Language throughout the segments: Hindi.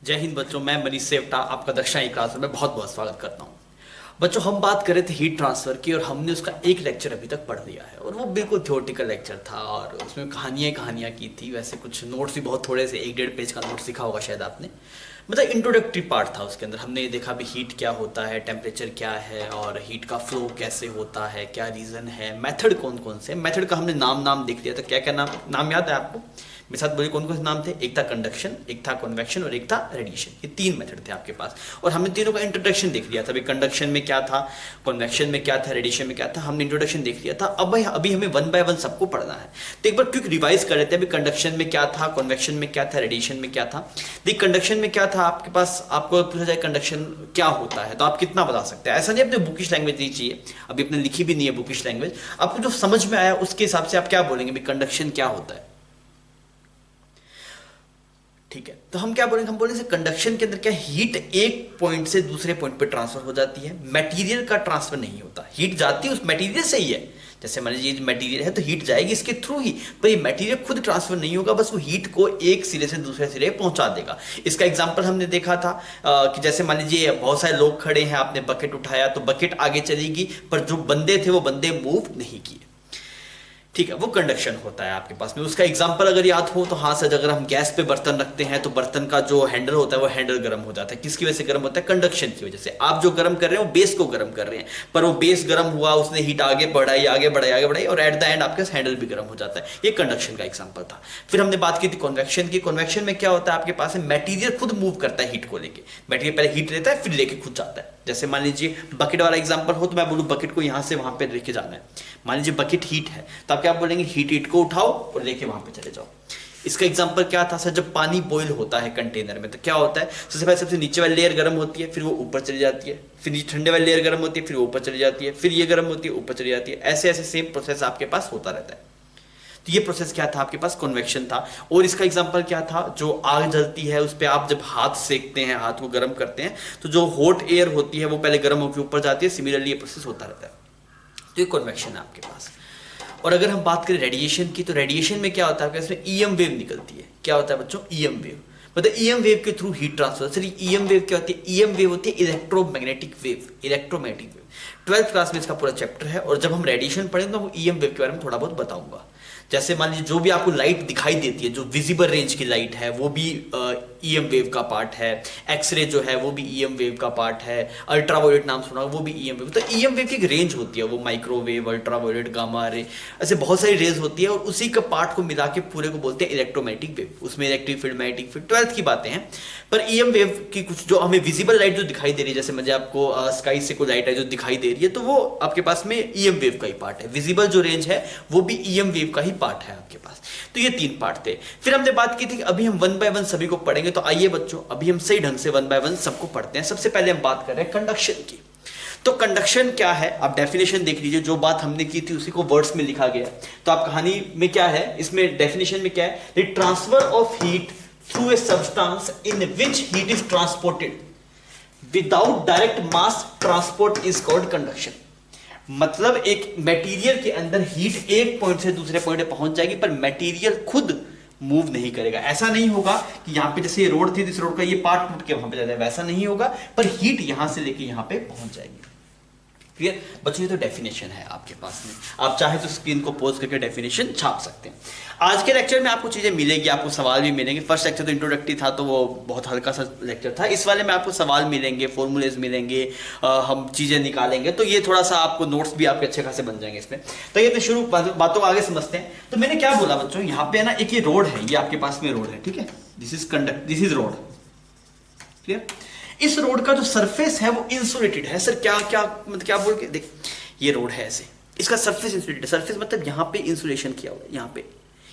जय हिंद बच्चों, मैं मनीष सेवटा आपका दक्षा ई क्लास में बहुत बहुत स्वागत करता हूँ। बच्चों, हम बात कर रहे थे हीट ट्रांसफर की और हमने उसका एक लेक्चर अभी तक पढ़ लिया है और वो बिल्कुल थ्योरेटिकल लेक्चर था और उसमें कहानियाँ की थी। वैसे कुछ नोट्स भी बहुत थोड़े से 1-1.5 पेज का नोट्स लिखा होगा शायद आपने। मतलब इंट्रोडक्टरी पार्ट था उसके अंदर। हमने ये देखा भी हीट क्या होता है, टेम्परेचर क्या है और हीट का फ्लो कैसे होता है, क्या रीज़न है, मेथड कौन कौन से। मेथड का हमने नाम देख लिया था। क्या क्या नाम याद है आपको? मेरे साथ बोलिए कौन कौन से नाम थे। एक था कंडक्शन, एक था कन्वेक्शन और एक था रेडिएशन। ये 3 मेथड थे आपके पास और हमने तीनों का इंट्रोडक्शन देख लिया था। अभी कंडक्शन में क्या था, कन्वेक्शन में क्या था, रेडिएशन में क्या था, हमने इंट्रोडक्शन देख लिया था। अब अभी हमें 1 बाय 1 सबको पढ़ना है। तो एक बार क्विक रिवाइज कर लेते हैं। अभी कंडक्शन में क्या था, कन्वेक्शन में क्या था, रेडिएशन में क्या था। देखिए कंडक्शन में क्या था आपके पास, आपको पूछा जाए कंडक्शन क्या होता है तो आप कितना बता सकते हैं। ऐसा नहीं अपने बुकिश लैंग्वेज नहीं चाहिए, अभी अपने लिखी भी नहीं है बुकिश लैंग्वेज। आपको जो समझ में आया उसके हिसाब से आप क्या बोलेंगे कंडक्शन क्या होता है। ठीक है, तो हम क्या बोलेंगे, हम बोलेंगे कंडक्शन के अंदर क्या हीट एक पॉइंट से दूसरे पॉइंट पे ट्रांसफर हो जाती है। मटेरियल का ट्रांसफर नहीं होता, हीट जाती है उस मटेरियल से ही है। जैसे मान लीजिए मटेरियल है तो हीट जाएगी इसके थ्रू ही, पर ये मटेरियल खुद ट्रांसफर नहीं होगा, बस वो हीट को एक सिरे से दूसरे सिरे पहुंचा देगा। इसका एग्जांपल हमने देखा था कि जैसे मान लीजिए बहुत सारे लोग खड़े हैं, आपने बकेट उठाया तो बकेट आगे चलेगी, पर जो बंदे थे वो बंदे मूव नहीं किए। ठीक है, वो कंडक्शन होता है आपके पास में। उसका एग्जांपल अगर याद हो तो हाँ सर, अगर हम गैस पे बर्तन रखते हैं तो बर्तन का जो हैंडल होता है वो हैंडल गर्म हो जाता है। किसकी वजह से गर्म होता है? कंडक्शन की वजह से। आप जो गर्म कर रहे हैं वो बेस को गर्म कर रहे हैं, पर वो बेस गर्म हुआ, उसने हीट आगे बढ़ाई और एट द एंड आपके हैंडल भी गर्म हो जाता है। ये कंडक्शन का एग्जाम्पल था। फिर हमने बात की थी कन्वेक्शन की। कन्वेक्शन में क्या होता है आपके पास, मटेरियल खुद मूव करता है हीट को लेके। मटेरियल पहले हीट लेता है फिर लेके खुद जाता है। जैसे मान लीजिए बकेट वाला एग्जांपल हो तो मैं बोलूं बकेट को यहां से वहां पे लेके जाना है। मान लीजिए बकेट हीट है तो आप क्या बोलेंगे, हीट को उठाओ और लेके वहां पे चले जाओ। इसका एग्जांपल क्या था सर, जब पानी बॉईल होता है कंटेनर में तो क्या होता है, सबसे पहले सबसे नीचे वाली लेयर गर्म होती है, फिर वो ऊपर चली जाती है, फिर ये ठंडे वाली लेयर गर्म होती है, फिर वो ऊपर चली जाती है, फिर ये गर्म होती है, ऊपर चली जाती है। ऐसे ऐसे सेम प्रोसेस आपके पास होता रहता है। तो ये प्रोसेस क्या था आपके पास, कन्वेक्शन था। और इसका एग्जांपल क्या था, जो आग जलती है उस पर आप जब हाथ सेकते हैं, हाथ को गर्म करते हैं तो जो हॉट एयर होती है वो पहले गर्म होकर ऊपर जाती है। सिमिलरली ये प्रोसेस होता रहता है। तो ये कन्वेक्शन है आपके पास। और अगर हम बात करें रेडिएशन की, तो रेडिएशन में क्या होता है, इसमें ईएम वेव निकलती है। क्या होता है बच्चों, ईएम वेव। मतलब ईएम वेव के through heat transfer. Sir EM wave क्या होती है? ईएम वेव होती है electromagnetic wave. Electromagnetic wave 12th class में इसका पूरा चैप्टर है और जब हम रेडिएशन पढ़ेंगे तो ईएम वेव के बारे में थोड़ा बहुत बताऊंगा। जैसे मान लीजिए जो भी आपको लाइट दिखाई देती है, जो विजिबल रेंज की लाइट है वो भी ईएम वेव का पार्ट है। एक्सरे जो है वो भी ईएम वेव का पार्ट है। अल्ट्रावायलेट नाम सुना, वो भी ईएम वेव। तो ईएम वेव की एक रेंज होती है, वो माइक्रोवेव, अल्ट्रावायलेट, गामा रे, ऐसे बहुत सारी रेंज होती है और उसी का पार्ट को मिला के पूरे को बोलते हैं इलेक्ट्रोमैग्नेटिक वेव। उसमें electric field, magnetic field 12th की बातें हैं। पर ईएम वेव की कुछ जो हमें विजिबल लाइट जो दिखाई दे रही है, जैसे मुझे आपको स्काई से कोई लाइट है जो दिखाई दे रही है, तो वो आपके पास में ईएम वेव का ही पार्ट है। विजिबल जो रेंज है वो भी ईएम वेव का ही पार्ट है आपके पास। तो ये 3 पार्ट थे। फिर हमने बात की थी कि अभी हम 1 बाय 1 सभी को पढ़ेंगे। तो आइए बच्चों अभी हम सही ढंग से 1 बाय 1 सबको पढ़ते हैं। सबसे पहले हम बात कर रहे हैं कंडक्शन की। तो कंडक्शन क्या है, आप डेफिनेशन देख लीजिए। जो बात हमने की थी उसी को वर्ड्स में लिखा गया। तो आप कहानी में क्या है, इसमें डेफिनेशन में क्या है, the transfer of heat through a substance in which heat is transported without direct mass transport is called conduction. मतलब एक मटेरियल के अंदर हीट एक पॉइंट से दूसरे पॉइंट पे पहुंच जाएगी पर मटेरियल खुद मूव नहीं करेगा। ऐसा नहीं होगा कि यहां पे जैसे ये रोड थी, इस रोड का ये पार्ट टूट के वहां पे जाता है, वैसा नहीं होगा, पर हीट यहां से लेके यहां पे पहुंच जाएगी। क्लियर बच्चों, ये तो डेफिनेशन है आपके पास में। आप चाहे तो स्क्रीन को पोज करके डेफिनेशन छाप सकते हैं। आज के लेक्चर में आपको चीजें मिलेगी, आपको सवाल भी मिलेंगे। फर्स्ट लेक्चर तो इंट्रोडक्टरी था तो वो बहुत हल्का सा लेक्चर था। इस वाले में आपको सवाल मिलेंगे, फॉर्मूलेज मिलेंगे, हम चीजें निकालेंगे। तो ये थोड़ा सा आपको नोट्स भी आपके अच्छे खासे बन जाएंगे इसमें। तो ये तो शुरू बातों को आगे समझते हैं। तो मैंने क्या बोला बच्चों, यहाँ पे है ना एक ये रोड है, ये आपके पास में रोड है, ठीक है, दिस इज रोड। क्लियर? इस रोड का जो सरफेस है वो इंसुलेटेड है। सर क्या क्या मतलब क्या बोल के देख, ये रोड है ऐसे, इसका सरफेस इंसुलेटेड है। सरफेस मतलब यहाँ पे इंसुलेशन किया हुआ है, यहाँ पे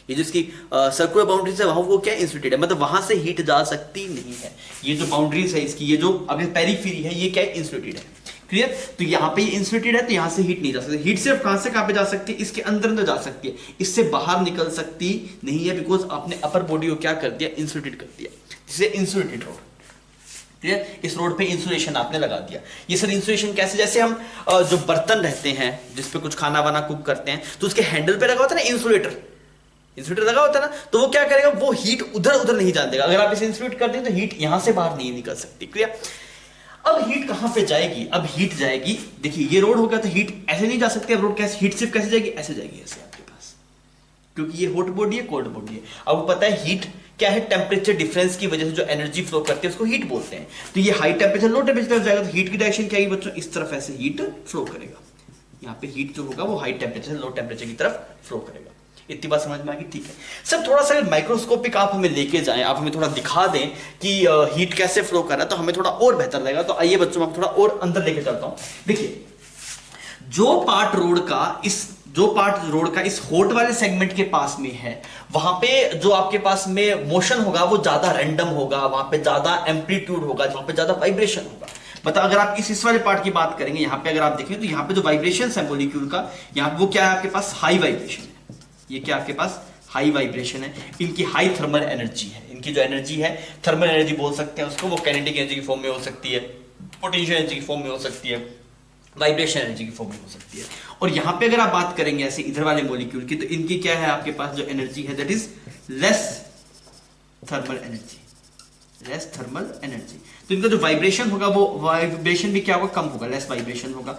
ये जो इसकी सर्कुलर बाउंड्रीज है वहां वो क्या इंसुलेटेड है, मतलब वहां से हीट जा सकती नहीं है। ये जो बाउंड्रीज है इसकी, ये जो अभी पेरीफेरी है, ये क्या है, इंसुलेटेड है। क्लियर? तो यहाँ पे ये इंसुलेटेड है तो यहाँ से हीट नहीं जा सकती। हीट सिर्फ कहां से कहां पे जा सकती है, इसके अंदर अंदर जा सकती है, इससे बाहर निकल सकती नहीं है, बिकॉज आपने अपर बॉडी को क्या कर दिया, इंसुलेटेड कर दिया। जिसे इंसुलेटेड रोड। इस रोड पे इंसुलेशन आपने लगा दिया। ये सर इंसुलेशन कैसे, जैसे हम जो बर्तन रहते हैं जिस पे कुछ खाना वाना कुक करते हैं तो उसके हैंडल पे लगा होता है ना इंसुलेटर, इंसुलेटर लगा होता है ना, तो वो क्या करेगा, वो हीट उधर उधर नहीं जाने देगा। अगर आप इसे इंसुलेट कर दें तो हीट यहां से बाहर नहीं निकल सकती। क्लियर? अब हीट कहां पे जाएगी, अब हीट जाएगी, देखिए ये रोड हो गया तो हीट ऐसे नहीं जा सकती। अब रोड कैसे, हीट सिर्फ कैसे जाएगी, ऐसे जाएगी, ऐसे आपके पास, क्योंकि ये हॉट बॉडी है, कोल्ड बॉडी है। अब पता है हीट क्या है, टेम्परेचर डिफरेंस की वजह से जो एनर्जी फ्लो करती है उसको हीट बोलते हैं। तो ये हाई टेम्परेचर लो टेम्परेचर जाएगा तो हीट की डायरेक्शन क्या है बच्चों, इस तरफ ऐसे हीट फ्लो करेगा। यहाँ पे हीट जो होगा वो हाई टेम्परेचर से लो टेम्परेचर की तरफ फ्लो करेगा। इतनी बात समझ में आ गई? ठीक है सर, थोड़ा सा माइक्रोस्कोपिक आप हमें लेके जाएं, आप हमें थोड़ा दिखा दें कि हीट कैसे फ्लो कर रहा है, तो हमें थोड़ा और बेहतर लगेगा। तो आइए बच्चों, मैं थोड़ा और अंदर लेके चलता हूं। देखिए जो पार्ट रोड का इस हॉट वाले सेगमेंट के पास में है, वहां पे जो आपके पास में मोशन होगा वो ज्यादा रैंडम होगा, वहां पे ज्यादा एम्पलीट्यूड होगा, वहां पे ज्यादा वाइब्रेशन होगा। मतलब अगर आप इस वाले पार्ट की बात करेंगे, यहां पे अगर आप देखें तो यहां पे जो वाइब्रेशन है मॉलिक्यूल का, यहां वो क्या है आपके पास, हाई वाइब्रेशन है। ये क्या आपके पास हाई वाइब्रेशन है, इनकी हाई थर्मल एनर्जी है। इनकी जो एनर्जी है, थर्मल एनर्जी बोल सकते हैं उसको, वो काइनेटिक एनर्जी की फॉर्म में हो सकती है, पोटेंशियल एनर्जी की फॉर्म में हो सकती है, वाइब्रेशन एनर्जी की फॉर्म में हो सकती है। और यहां पे अगर आप बात करेंगे ऐसे इधर वाले मॉलिक्यूल की, तो इनकी क्या है आपके पास जो एनर्जी है, that is less thermal energy, less thermal energy. तो इनका जो वाइब्रेशन होगा वो वाइब्रेशन भी क्या होगा, कम होगा, लेस वाइब्रेशन होगा।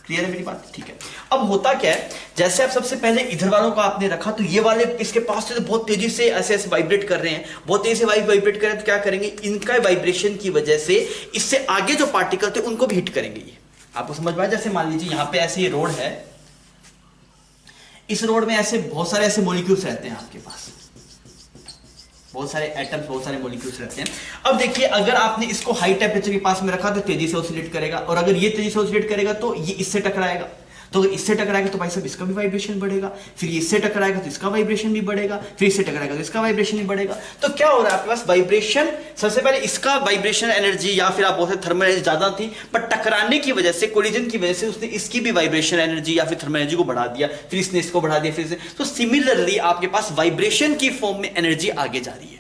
क्लियर है मेरी बात? ठीक है। अब होता क्या है, जैसे आप सबसे पहले इधर वालों को आपने रखा, तो ये वाले इसके पास से तो बहुत तेजी से ऐसे ऐसे वाइब्रेट कर रहे हैं, बहुत तेजी से वाइब्रेट कर रहे हैं, तो क्या करेंगे, इनका वाइब्रेशन की वजह से इससे आगे जो पार्टिकल थे उनको भी हिट करेंगे। ये आपको समझ में आया? जैसे मान लीजिए यहां पे ऐसे ये रोड है, इस रोड में ऐसे बहुत सारे ऐसे मॉलिक्यूल्स रहते हैं आपके पास, बहुत सारे एटम्स, बहुत सारे मॉलिक्यूल्स रहते हैं। अब देखिए अगर आपने इसको हाई टेम्परेचर के पास में रखा तो तेजी से ऑसिलेट करेगा, और अगर ये तेजी से ऑसिलेट करेगा तो ये इससे टकराएगा, तो अगर इससे टकराएगा तो भाई साहब इसका भी वाइब्रेशन बढ़ेगा, फिर ये इससे टकराएगा तो इसका वाइब्रेशन भी बढ़ेगा, फिर इससे टकराएगा तो इसका वाइब्रेशन भी बढ़ेगा। तो क्या हो रहा है आपके पास, वाइब्रेशन सबसे पहले इसका वाइब्रेशन एनर्जी या फिर आप बोलते थर्मल एनर्जी ज्यादा थी, पर टकराने की वजह से, कोलिजन की वजह से उसने इसकी भी वाइब्रेशन एनर्जी या फिर थर्मल एनर्जी को बढ़ा दिया, फिर इसने इसको बढ़ा दिया, फिर तो सिमिलरली आपके पास वाइब्रेशन की फॉर्म में एनर्जी आगे जा रही है।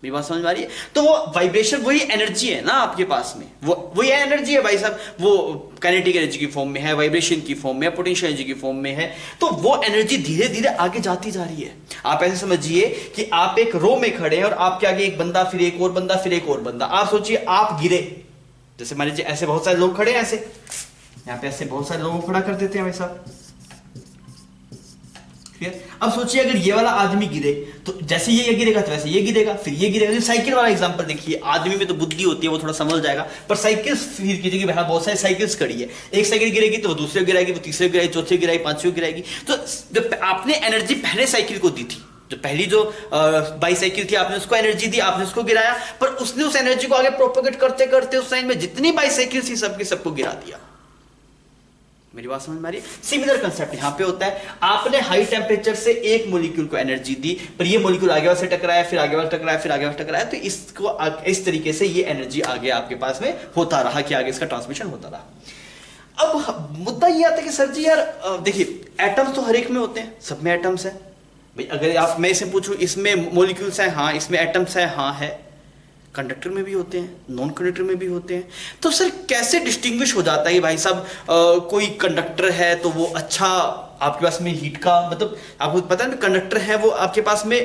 मेरी बात समझ में आ रही है? तो वो वाइब्रेशन वही एनर्जी है ना आपके पास में, वो वही एनर्जी है भाई साहब, वो काइनेटिक एनर्जी की फॉर्म में है, वाइब्रेशन की फॉर्म में है, पोटेंशियल एनर्जी की फॉर्म में है। तो वो एनर्जी धीरे धीरे आगे जाती जा रही है। आप ऐसे समझिए कि आप एक रो में खड़े हैं और आपके आगे एक बंदा, फिर एक और बंदा, फिर एक और बंदा। आप सोचिए आप गिरे, जैसे मान लीजिए ऐसे बहुत सारे लोग खड़े हैं, ऐसे यहां पे ऐसे बहुत सारे लोगों को खड़ा कर देते हैं भाई साहब। अब सोचिए अगर ये वाला आदमी गिरे, तो जैसे ये गिरेगा तो वैसे ये गिरेगा, फिर ये गिरेगा। साइकिल वाला एग्जांपल देखिए, आदमी में तो बुद्धि होती है, वो थोड़ा समझ जाएगा, पर साइकिल फिर कीजिए कि बहुत सारी साइकिल्स खड़ी है, एक साइकिल गिरेगी तो वो दूसरे गिराएगी, वो तीसरे गिराएगी, चौथे गिराएगी, पांचवें गिराएगी। तो जब आपने एनर्जी पहले साइकिल को दी थी, जो पहली जो बाईसाइकिल थी, आपने उसको एनर्जी दी, आपने उसको गिराया, पर उसने उस एनर्जी को आगे प्रोपोगेट करते करते उस टाइम में जितनी बाईसाइकिल थी सबकी सबको गिरा दिया। मेरी बात समझ में आ रही है? सिमिलर कंसेप्ट यहां पे होता है। आपने हाई टेम्परेचर से एक मॉलिक्यूल को एनर्जी दी, पर ये मॉलिक्यूल आगे वाले से टकराया, फिर आगे वाला टकराया, फिर आगे वाला टकराया, तो इसको इस तरीके से ये एनर्जी आगे आपके पास में होता रहा, कि आगे इसका ट्रांसमिशन होता रहा। अब मुद्दा ये आता है कि सर जी यार देखिए, एटम्स तो हर एक में होते हैं, सब में एटम्स है भाई। अगर आप मैं इसे पूछूं इसमें मॉलिक्यूल्स है, हाँ, इसमें एटम्स है, हाँ है, कंडक्टर में भी होते हैं, नॉन कंडक्टर में भी होते हैं। तो सर कैसे डिस्टिंग्विश हो जाता है भाई साहब, कोई कंडक्टर है तो वो अच्छा आपके पास में हीट का, मतलब आपको पता है कंडक्टर है वो आपके पास में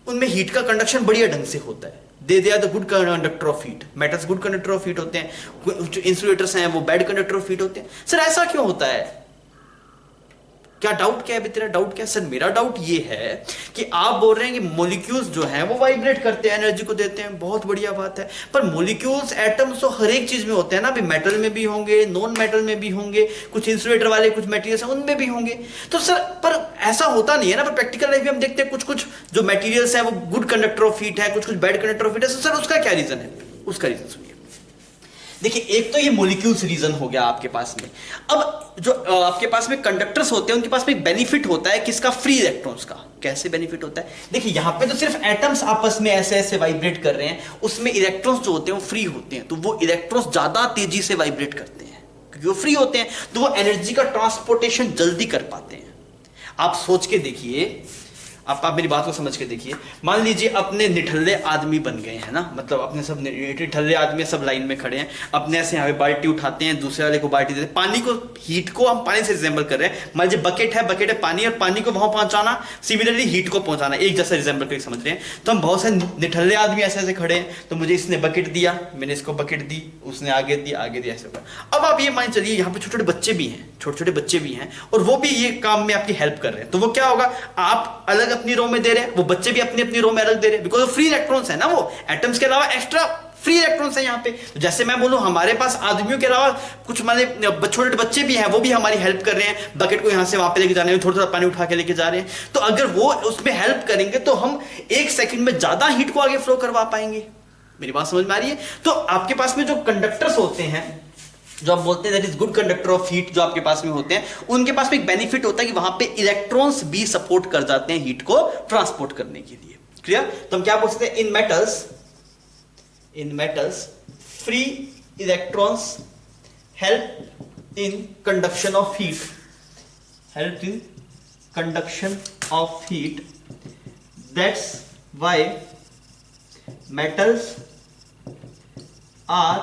उनमें हीट का कंडक्शन बढ़िया ढंग से होता है, they are the good conductor of heat, metals good conductor of heat होते हैं, जो इंसुलेटर्स हैं वो बैड कंडक्टर ऑफ हीट होते हैं। सर ऐसा क्यों होता है? क्या डाउट क्या है तेरा डाउट क्या है? सर मेरा डाउट ये है कि आप बोल रहे हैं कि मॉलिक्यूल्स जो हैं वो वाइब्रेट करते हैं, एनर्जी को देते हैं, बहुत बढ़िया बात है, पर मॉलिक्यूल्स एटम्स तो हर एक चीज में होते हैं ना, अभी मेटल में भी होंगे, नॉन मेटल में भी होंगे, कुछ इंसुलेटर वाले कुछ मटेरियल्स हैं उनमें भी होंगे। तो सर पर ऐसा होता नहीं है ना, पर प्रैक्टिकल लाइफ में हम देखते हैं कुछ कुछ जो मटेरियल्स हैं वो गुड कंडक्टर ऑफ हीट है, कुछ कुछ बैड कंडक्टर ऑफ हीट है। सर उसका क्या रीजन है? उसका रीजन सुनिए। देखिए एक तो ये मॉलिक्यूल्स रीजन हो गया आपके पास में। अब जो आपके पास में कंडक्टर्स होते हैं उनके पास में एक बेनिफिट होता है किसका? फ्री इलेक्ट्रॉन्स का। कैसे बेनिफिट होता है? देखिए यहां पे तो सिर्फ एटम्स आपस में ऐसे ऐसे वाइब्रेट कर रहे हैं, उसमें इलेक्ट्रॉन्स जो होते हैं वो फ्री होते हैं, तो वो इलेक्ट्रॉन्स ज्यादा तेजी से वाइब्रेट करते हैं क्योंकि वो फ्री होते हैं, तो वो एनर्जी का ट्रांसपोर्टेशन जल्दी कर पाते हैं। आप सोच के देखिए, आप मेरी बात को समझ के देखिए। मान लीजिए अपने निठल्ले आदमी बन गए हैं ना, मतलब अपने सब निठल्ले आदमी सब लाइन में खड़े हैं, अपने ऐसे यहाँ पे बाल्टी उठाते हैं, दूसरे वाले को बाल्टी देते हैं, पानी को, हीट को हम पानी से रिजेंबल कर रहे हैं। मान लीजिए बकेट है पानी, और पानी को वहां पहुंचाना, सिमिलरली हीट को पहुंचाना, एक जैसा रिजेंबल करके समझ रहे हैं। तो हम बहुत सारे निठल्ले आदमी ऐसे ऐसे खड़े हैं, तो मुझे इसने बकेट दिया, मैंने इसको बकेट दी, उसने आगे दिया ऐसे होगा। अब आप ये मान चलिए यहाँ पे छोटे छोटे बच्चे भी हैं, और वो भी ये काम में आपकी हेल्प कर रहे हैं। तो वो क्या होगा, आप अलग अपनी रो में दे रहे हैं, वो बच्चे भी अपनी अपनी रो में अलग दे रहे हैं, बिकॉज फ्री इलेक्ट्रॉन्स है ना, वो एटम्स के अलावा एक्स्ट्रा फ्री इलेक्ट्रॉन्स है यहाँ पे। तो जैसे मैं बोलूं हमारे पास आदमियों के अलावा कुछ माने छोटे छोटे बच्चे भी हैं, वो भी हमारी हेल्प कर रहे हैं, बकेट को यहाँ से वहां पे लेके जाने में, थोड़ा थोड़ा पानी उठा के लेके जा रहे हैं। तो अगर वो उसमें हेल्प करेंगे तो हम 1 सेकंड में ज्यादा हीट को आगे फ्लो करवा पाएंगे। मेरी बात समझ में आ रही है? तो आपके पास में जो कंडक्टर्स होते हैं, जो आप बोलते हैं that is good conductor of heat, जो आपके पास में होते हैं, उनके पास में एक बेनिफिट होता है कि वहां पे इलेक्ट्रॉन्स भी सपोर्ट कर जाते हैं हीट को ट्रांसपोर्ट करने के लिए। क्लियर? तो हम क्या बोल सकते हैं, in metals free electrons help in conduction of heat, that's why metals are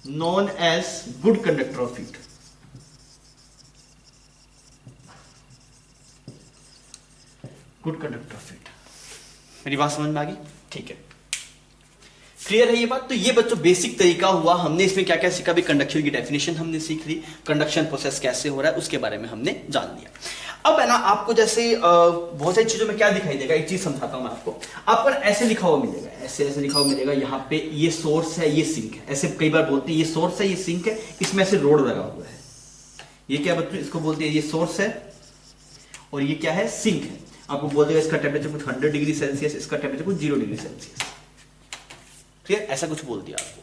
known as good conductor of heat. Good conductor of heat. मेरी बात समझ में आ गई? ठीक है, क्लियर है ये बात? तो ये बच्चों बेसिक तरीका हुआ, हमने इसमें क्या क्या सीखा भी, कंडक्शन की डेफिनेशन हमने सीख ली, कंडक्शन प्रोसेस कैसे हो रहा है उसके बारे में हमने जान लिया। अब है ना आपको जैसे बहुत सारी चीजों में क्या दिखाई देगा, एक चीज समझाता हूं मैं आपको ऐसे लिखा हुआ मिलेगा, ऐसे लिखा हुआ मिलेगा, यहाँ पे ये सोर्स है, ये सिंक है, ऐसे कई बार बोलते हैं ये सोर्स है, ये सिंक है, इसमें ऐसे रोड लगा हुआ है, ये क्या बच्चों इसको बोलते हैं, ये सोर्स है और ये क्या है, सिंक है। आपको बोल देगा इसका टेम्परेचर कुछ 100 डिग्री सेल्सियस, इसका टेम्परेचर कुछ 0 डिग्री सेल्सियस, ठीक है, ऐसा कुछ बोल दिया आपको।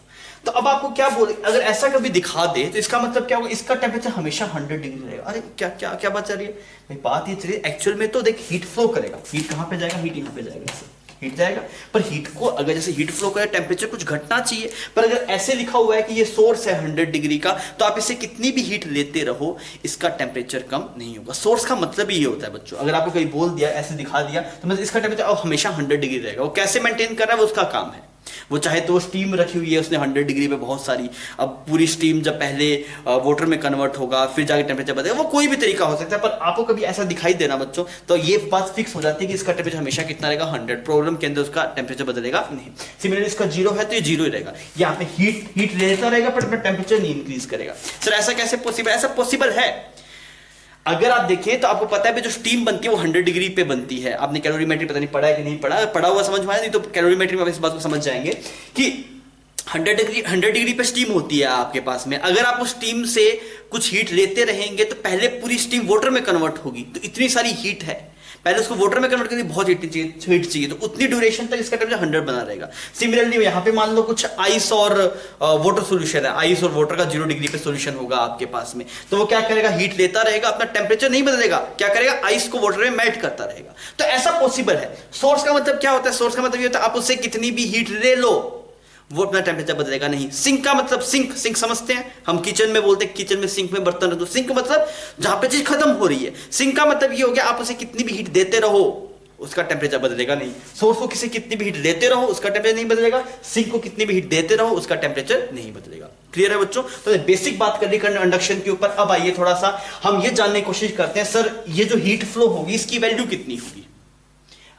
तो अब आपको क्या बोले, अगर ऐसा कभी दिखा दे तो इसका मतलब क्या होगा, इसका टेम्परेचर हमेशा 100 डिग्री रहेगा। अरे क्या क्या क्या बात चल रही है भाई, बात ये चल रही है एक्चुअल में तो देख हीट फ्लो करेगा, हीट कहां पे जाएगा, हीट यहाँ पे जाएगा, ऐसे हीट जाएगा, पर हीट को अगर जैसे हीट फ्लो करे टेम्परेचर कुछ घटना चाहिए, पर अगर ऐसे लिखा हुआ है कि ये सोर्स है 100 डिग्री का, तो आप इसे कितनी भी हीट लेते रहो इसका टेम्परेचर कम नहीं होगा। सोर्स का मतलब ही ये होता है बच्चों, अगर आपको कोई बोल दिया, ऐसे दिखा दिया, तो मतलब इसका टेम्परेचर हमेशा 100 डिग्री रहेगा। वो कैसे मेंटेन कर रहा है वो उसका काम है, वो चाहे तो स्टीम रखी हुई है उसने 100 डिग्री पे बहुत सारी, अब पूरी स्टीम जब पहले वाटर में कन्वर्ट होगा फिर जाके टेम्परेचर बढ़ेगा, वो कोई भी तरीका हो सकता है, पर आपको कभी ऐसा दिखाई देना बच्चों तो ये बात फिक्स हो जाती है कि इसका टेम्परेचर हमेशा कितना रहेगा, 100, प्रॉब्लम के अंदर उसका टेम्परेचर बदलेगा नहीं। सिमिलरली इसका 0 है तो ये 0 ही रहेगा, यहाँ पे हीट लेता रहेगा पर अपना टेम्परेचर नहीं इंक्रीज करेगा। सर ऐसा कैसे पॉसिबल? ऐसा पॉसिबल है, अगर आप देखें तो आपको पता है जो स्टीम बनती है वो 100 डिग्री पे बनती है। आपने कैलोरीमेट्री पता नहीं पढ़ा है कि नहीं पढ़ा, पढ़ा हुआ समझ में आया, नहीं तो कैलोरीमेट्री में आप इस बात को समझ जाएंगे कि 100 डिग्री पे स्टीम होती है आपके पास में। अगर आप उस स्टीम से कुछ हीट लेते रहेंगे तो पहले पूरी स्टीम वाटर में कन्वर्ट होगी, तो इतनी सारी हीट है, पहले उसको वाटर में कन्वर्ट करने बहुत हीट चाहिए, तो उतनी ड्यूरेशन तक इसका टेम्परेचर 100 बना रहेगा। सिमिलरली यहाँ पे मान लो कुछ आइस और वाटर सॉल्यूशन है, आइस और वाटर का 0 डिग्री पे सॉल्यूशन होगा आपके पास में, तो वो क्या करेगा, हीट लेता रहेगा, अपना टेम्परेचर नहीं बदलेगा, क्या करेगा, आइस को वाटर में मेल्ट करता रहेगा। तो ऐसा पॉसिबल है। सोर्स का मतलब क्या होता है, सोर्स का मतलब ये होता है आप उससे कितनी भी हीट ले लो वो अपना टेम्परेचर बदलेगा नहीं। सिंक का मतलब, सिंक समझते हैं हम, किचन में बोलते हैं किचन में सिंक में बर्तन रखो, सिंक मतलब जहां पे चीज खत्म हो रही है। सिंक का मतलब ये हो गया आप उसे कितनी भी हीट देते रहो उसका टेम्परेचर बदलेगा नहीं। सोर्स को किसी कितनी भी हीट देते रहो उसका टेम्परेचर नहीं बदलेगा, सिंक को कितनी भी हीट देते रहो उसका टेम्परेचर नहीं बदलेगा। क्लियर है बच्चों? तो बेसिक बात कर ली कंडक्शन के ऊपर। अब आइए थोड़ा सा हम ये जानने की कोशिश करते हैं, सर ये जो हीट फ्लो होगी इसकी वैल्यू कितनी होगी।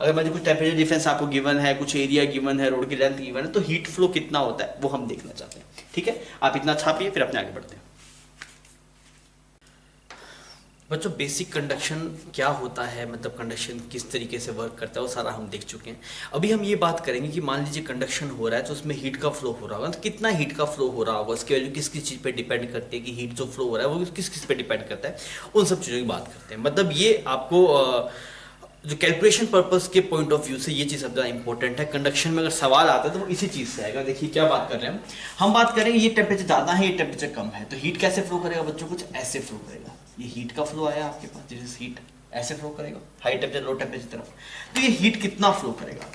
अगर मुझे कुछ टेम्परेचर डिफरेंस आपको गिवन है, कुछ एरिया गिवन है, रोड की लेंथ गिवन है, तो हीट फ्लो कितना होता है वो हम देखना चाहते हैं। ठीक है, आप इतना छापिए फिर अपने आगे बढ़ते हैं। बच्चों बेसिक कंडक्शन क्या होता है, मतलब कंडक्शन किस तरीके से वर्क करता है वो सारा हम देख चुके हैं। अभी हम ये बात करेंगे कि मान लीजिए कंडक्शन हो रहा है तो उसमें हीट का फ्लो हो रहा होगा, तो कितना हीट का फ्लो हो रहा होगा, उसकी वैल्यू किस किस चीज़ पे डिपेंड करती है, कि हीट जो फ्लो हो रहा है वो किस किस पे डिपेंड करता है, उन सब चीज़ों की बात करते हैं। मतलब ये आपको जो कैलकुलेशन पर्पस के पॉइंट ऑफ व्यू से ये चीज़ सबसे इंपॉर्टेंट है। कंडक्शन में अगर सवाल आता है तो वो इसी चीज़ से आएगा। देखिए क्या बात कर रहे हैं हम बात करेंगे ये टेम्परेचर ज़्यादा है, ये टेम्परेचर कम है, तो हीट कैसे फ्लो करेगा बच्चों, कुछ ऐसे फ्लो करेगा। ये हीट का फ्लो आया आपके पास, दिस इज हीट, ऐसे फ्लो करेगा हाई टेम्परेचर लो टेम्परेचर तरफ। तो ये हीट कितना फ्लो करेगा,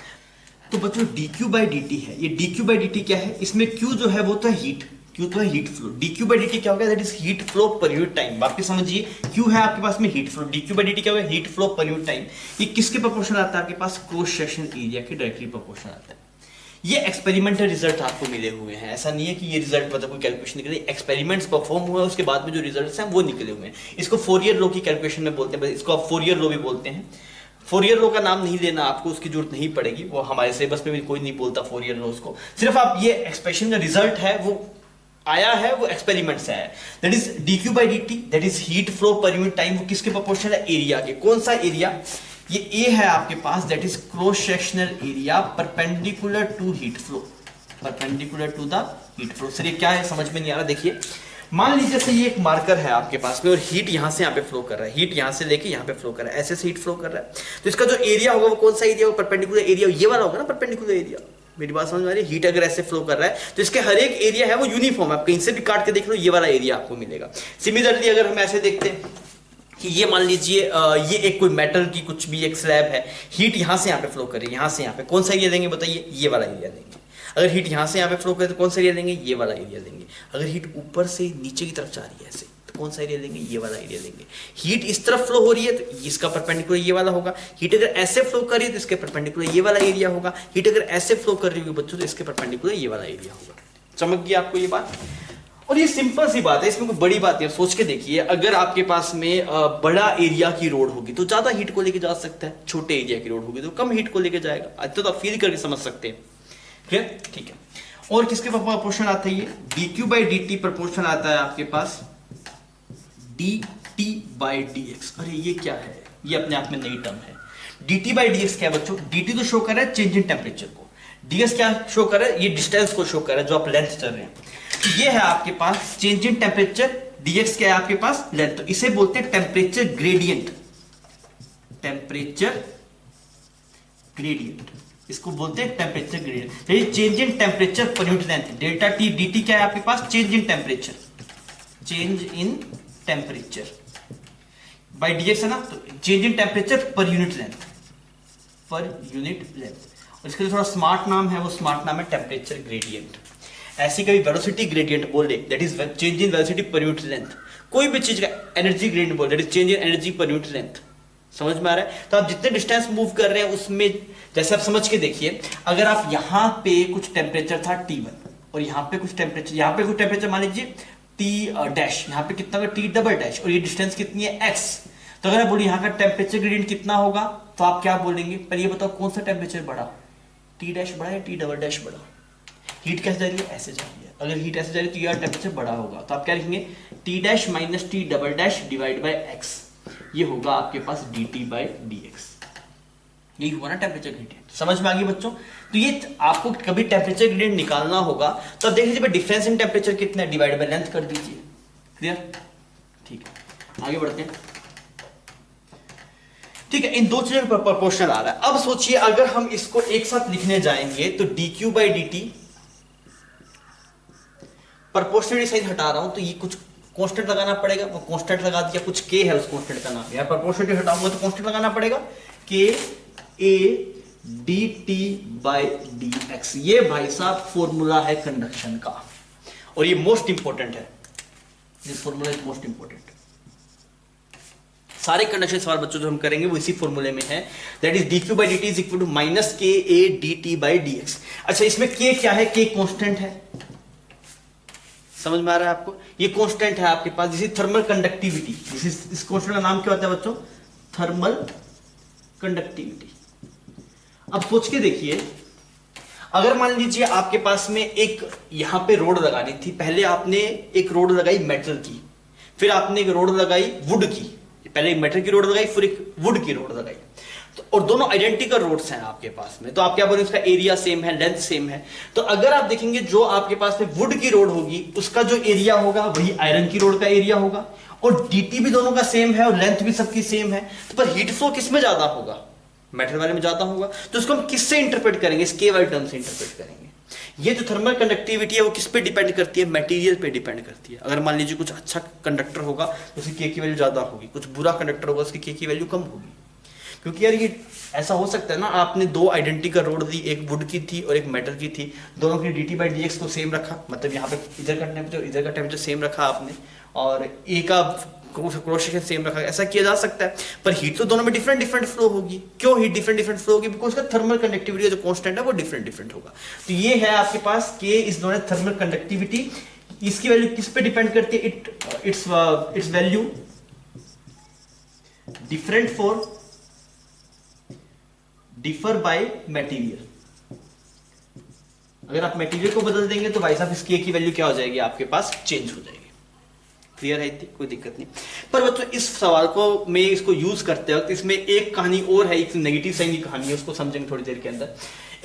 तो बच्चों dq/dt है। ये dq/dt क्या है, इसमें q जो है वो तो है हीट, क्यू तो है heat flow, dq by dt क्या हो गया, that is heat flow per unit time. वापस समझिए, क्यू है आपके पास में heat flow, dq by dt क्या हो गया, heat flow per unit time. ये किसके प्रोपोर्शनल आता है आपके पास, क्रॉस सेक्शन एरिया के डायरेक्टली प्रोपोर्शनल आता है। ये एक्सपेरिमेंटल रिजल्ट आपको मिले हुए हैं, ऐसा नहीं है कि ये रिजल्ट मतलब कोई कैलकुलेशन निकले, एक्सपेरिमेंट्स परफॉर्म हुए उसके बाद में जो रिजल्ट्स हैं वो निकले हुए हैं। इसको फोरियर लॉ की कैलकुलेशन में बोलते हैं, इसको आप फोरियर लॉ भी बोलते हैं। फोरियर लॉ का नाम नहीं लेना आपको, उसकी जरूरत नहीं पड़ेगी, वो हमारे सिलेबस में भी कोई नहीं बोलता फोरियर लॉ को। सिर्फ आप ये एक्सप्रेशन का रिजल्ट है वो आया है, वो एक्सपेरिमेंट से है, that is dq by dt, that is heat flow per unit time. वो किसके प्रोपोर्शनल है, एरिया के। कौन सा एरिया, ये ए है आपके पास, that is cross sectional area perpendicular to heat flow, perpendicular to the heat flow. Sir ये क्या है, समझ में नहीं आ रहा। देखिए मान लीजिए से ये एक मार्कर है आपके पास में और हीट यहां से यहां पे फ्लो कर रहा है, हीट यहां से लेके यहां पे फ्लो कर रहा है, ऐसे से हीट फ्लो कर रहा है। तो इसका जो एरिया होगा वो कौन सा एरिया होगा, परपेंडिकुलर एरिया ये वाला होगा ना, परपेंडिकुलर एरिया। मेरी बात समझ में आ रही है, हीट अगर ऐसे फ्लो कर रहा है तो इसके हर एक एरिया है वो यूनिफॉर्म है, आप कहीं से भी काट के देख लो ये वाला एरिया आपको मिलेगा। सिमिलरली अगर हम ऐसे देखते हैं कि ये मान लीजिए ये एक कोई मेटल की कुछ भी एक स्लैब है, हीट यहां से यहां पे फ्लो कर रही है, यहां से यहां पे, कौन सा एरिया देंगे बताइए, ये वाला एरिया देंगे। अगर हीट यहां से यहां पे फ्लो करे तो कौन सा एरिया देंगे, ये वाला एरिया देंगे। अगर हीट ऊपर से नीचे की तरफ जा रही है ऐसे तो कौन सा एरिया देंगे, ये वाला एरिया देंगे। हीट इस तरफ फ्लो हो रही है तो इसका परपेंडिकुलर ये वाला होगा। हीट अगर ऐसे फ्लो कर रही है तो इसके परपेंडिकुलर ये वाला एरिया होगा। हीट अगर ऐसे फ्लो कर रही होगी बच्चों तो इसके परपेंडिकुलर ये वाला एरिया होगा। समझ गया आपको ये बात। और ये सिंपल सी बात है, इसमें कोई बड़ी बात है। सोच के देखिए, अगर आपके पास में बड़ा एरिया की रोड होगी तो ज्यादा हीट को लेके जा सकता है, छोटे एरिया की रोड होगी तो कम हीट को लेके जाएगा। अच्छा तो आप फील करके समझ सकते हैं, क्लियर, ठीक है। और किसके प्रोपोर्शनल आता है ये, dq by dt प्रोपोर्शनल आता है आपके पास dt by dx। अरे ये क्या है, ये अपने आप में नई टर्म है। dt by dx क्या है बच्चों, dt तो शो कर रहा है चेंज इन टेम्परेचर को, ds क्या शो कर रहा है, ये डिस्टेंस को शो कर रहा है जो आप लेंथ चल रहे हैं। तो ये है आपके पास चेंज इन टेम्परेचर, dx क्या है आपके पास, लेंथ। तो इसे बोलते हैं टेम्परेचर ग्रेडियंट, टेम्परेचर ग्रेडियंट, इसको बोलते हैं temperature gradient. Change in temperature per unit length, delta T dt क्या है आपके पास, change in temperature, change in temperature by dx है ना, तो change in temperature per unit length, per unit length. और इसका जो थोड़ा स्मार्ट नाम है वो स्मार्ट नाम है टेम्परेचर ग्रेडियंट। ऐसी कभी वेलोसिटी ग्रेडियंट बोल दे, that is change in velocity per unit length. कोई भी चीज का एनर्जी ग्रेडियंट बोल, that is change in energy per unit length. समझ में आ रहा है। तो आप जितने डिस्टेंस मूव कर रहे हैं उसमें, जैसे आप समझ के देखिए, अगर आप यहाँ पे कुछ टेम्परेचर था T1 और यहाँ पे कुछ टेम्परेचर, यहाँ पे कुछ टेम्परेचर मान लीजिए T डैश, यहाँ पे कितना होगा T डबल डैश, और ये डिस्टेंस कितनी है x। तो अगर आप बोलिए यहाँ का टेम्परेचर ग्रेडियंट कितना होगा तो आप क्या बोलेंगे, पर ये बताओ कौन सा टेम्परेचर बढ़ा, T डैश बढ़ा या T डबल डैश बढ़ा। हीट कैसे जा रही है, ऐसे जा रही है। अगर हीट ऐसे जा रही है तो यह टेम्परेचर बढ़ा होगा, तो आप क्या लिखेंगे, T dash minus T double dash divide by x, ये होगा आपके पास dt by dx। यही हुआ ना टेम्परेचर ग्रेडियंट। समझ में आ गई बच्चों। तो ये आपको कभी टेम्परेचर ग्रेडियंट निकालना होगा तो आप देख लीजिए डिफरेंस इन टेम्परेचर कितना है, डिवाइड बाय लेंथ कर दीजिए। क्लियर, ठीक है, आगे बढ़ते हैं। ठीक है, इन दो चीजों पर प्रोपोर्शनल आ रहा है। अब सोचिए अगर हम इसको एक साथ लिखने जाएंगे तो dq by dt, proportional sign हटा रहा हूं तो ये कुछ कांस्टेंट लगाना पड़ेगा, वो कांस्टेंट लगा दिया, कुछ k है उस कांस्टेंट का नाम, यार प्रोपोर्शनल हटाऊंगा तो कांस्टेंट लगाना पड़ेगा, k a dt by dx। ये भाई साहब फॉर्मूला है कंडक्शन का और ये मोस्ट इंपॉर्टेंट है, this formula is most important. सारे कंडक्शन सवाल बच्चों जो हम करेंगे वो इसी फॉर्मूले में है, that is dq by dt is equal to minus k a dt by dx। अच्छा इसमें k क्या है, k कांस्टेंट है, समझ में आ रहा है आपको, ये कांस्टेंट है आपके पास, जिसे थर्मल कंडक्टिविटी, इस कांस्टेंट का नाम क्या होता है बच्चों, थर्मल कंडक्टिविटी। अब सोच के देखिए, अगर मान लीजिए आपके पास में एक यहां पे रोड लगानी थी, पहले आपने एक रोड लगाई मेटल की, फिर आपने एक रोड लगाई वुड की, पहले एक मेटल की रोड लगाई फिर एक वुड की रोड लगाई, तो और दोनों आइडेंटिकल रोड्स हैं आपके पास में, तो आप क्या बोलेंगे, उसका एरिया सेम है, लेंथ सेम है। तो अगर आप देखेंगे जो आपके पास में वुड की रोड होगी उसका जो एरिया होगा वही आयरन की रोड का एरिया होगा, और dt भी दोनों का सेम है और लेंथ भी सबकी सेम है, तो पर हीट फ्लो किस में ज्यादा होगा, मेटल वाले में ज्यादा होगा। तो उसको हम किससे इंटरप्रेट करेंगे, इस k वाले टर्म से इंटरप्रेट करेंगे। ये जो थर्मल कंडक्टिविटी है वो किस पे डिपेंड करती है, मटेरियल पे डिपेंड करती है। अगर मान लीजिए कुछ अच्छा कंडक्टर होगा तो उसकी k की वैल्यू ज्यादा होगी, कुछ बुरा कंडक्टर होगा उसकी k की वैल्यू कम होगी। क्योंकि यार ये ऐसा हो सकता है ना, आपने दो आइडेंटिकल रोड दी, एक वुड की थी और एक मेटल की थी, दोनों की dt बाई dx को सेम रखा, मतलब यहाँ पे इधर का टेम्परेचर इधर का टेम्परेचर सेम रखा आपने, और ए का क्रॉस सेक्शन सेम रखा, ऐसा किया जा सकता है। पर हीट तो दोनों में डिफरेंट डिफरेंट फ्लो होगी। क्यों हीट डिफरेंट डिफरेंट फ्लो होगी? बिकॉज उसका थर्मल कंडक्टिविटी जो कांस्टेंट है वो डिफरेंट डिफरेंट होगा। तो ये है आपके पास K is known as thermal conductivity. इसकी वैल्यू किस पे डिपेंड करती है? Its value different for differ by material. अगर आप मटेरियल को बदल देंगे तो भाई साहब इस के की वैल्यू क्या हो जाएगी? आपके पास चेंज हो जाएगी। क्लियर है? कोई दिक्कत नहीं। पर बच्चों इस सवाल को मैं इसको यूज करते वक्त इसमें एक कहानी और है, एक नेगेटिव साइन की कहानी है, उसको समझेंगे थोड़ी देर के अंदर।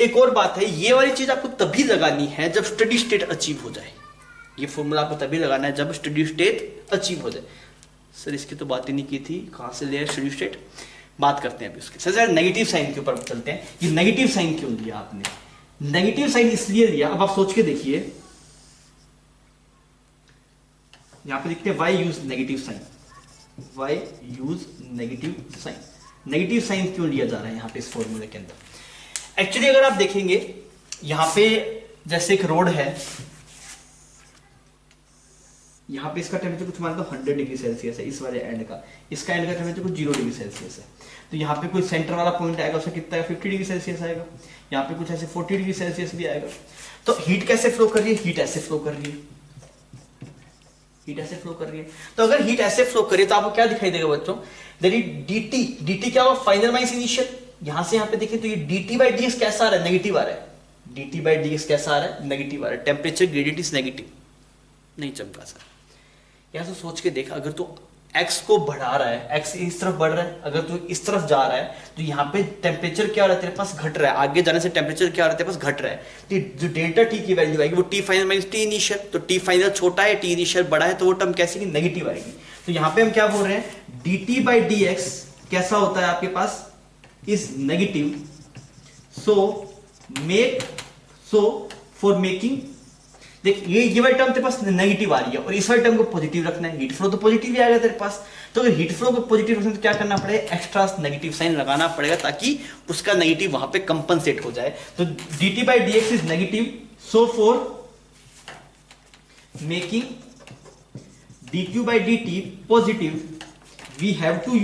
एक और बात है, ये वाली चीज आपको तभी लगानी है जब स्टडी स्टेट अचीव हो जाए। ये फॉर्मूला आपको तभी लगाना है जब स्टडी स्टेट अचीव हो जाए। सर इसकी तो बात ही नहीं की थी, कहां से ले स्टडी स्टेट? बात करते हैं अभी उसके। सबसे नेगेटिव साइन के ऊपर चलते हैं। ये नेगेटिव साइन क्यों लिया आपने? नेगेटिव साइन इसलिए लिया, अब आप सोच के देखिए, यहां पे लिखते हैं why use negative sign. Why use negative sign. Negative sign क्यों लिया जा रहा है यहां पे इस फॉर्मूले के अंदर? एक्चुअली अगर आप देखेंगे यहां पे जैसे एक रोड है, यहाँ पे इसका टेम्परेचर कुछ मान लो 100 डिग्री सेल्सियस है, इस वाले एंड का, इसका एंड का टेम्परेचर कुछ 0 डिग्री सेल्सियस है। तो यहाँ पे कोई सेंटर वाला पॉइंट आएगा, उसका कितना है? 50 डिग्री सेल्सियस आएगा। यहाँ पे कुछ ऐसे 40 डिग्री सेल्सियस भी आएगा। तो हीट कैसे फ्लो कर रही है? हीट ऐसे फ्लो कर रही है। हीट ऐसे फ्लो कर रही है। तो अगर हीट ऐसे फ्लो करे तो आपको क्या दिखाई देगा बच्चों? dt dt क्या होगा? Final minus initial. यहां से यहां पे देखिए तो ये dt बाई dx कैसा आ रहा है? नेगेटिव आ रहा है। dt बाई dx कैसा आ रहा है? नेगेटिव आ रहा है। Temperature gradient is negative. नहीं चमका सर। यहां से सोच के देख, अगर तू x को बढ़ा रहा है, x इस तरफ बढ़ रहा है, अगर तू इस तरफ जा रहा है तो यहाँ पे टेम्परेचर क्या हो रहा है तेरे पास? घट रहा है। आगे जाने से टेम्परेचर क्या हो रहा है तेरे पास? घट रहा है। तो जो डेल्टा टी की वैल्यू आएगी वो T final minus T initial. तो टी फाइनल छोटा है, टी इनिशियल बड़ा है, तो वो टर्म कैसी? नेगेटिव आएगी। तो यहाँ पे हम क्या बोल रहे हैं? dt बाई dx कैसा होता है आपके पास? Is negative. So for making, देख ये वाली टर्म तेरे पास नेगेटिव आ रही है और इस वाली टर्म को पॉजिटिव रखना है। हीट फ्लो तो पॉजिटिव ही आएगा तेरे पास। तो अगर हीट फ्लो को पॉजिटिव रखना तो क्या करना पड़ेगा? एक्स्ट्रा नेगेटिव साइन लगाना पड़ेगा ताकि उसका नेगेटिव वहां पे कंपनसेट हो जाए। तो dt by dx is negative. So for making dq by dt positive we have to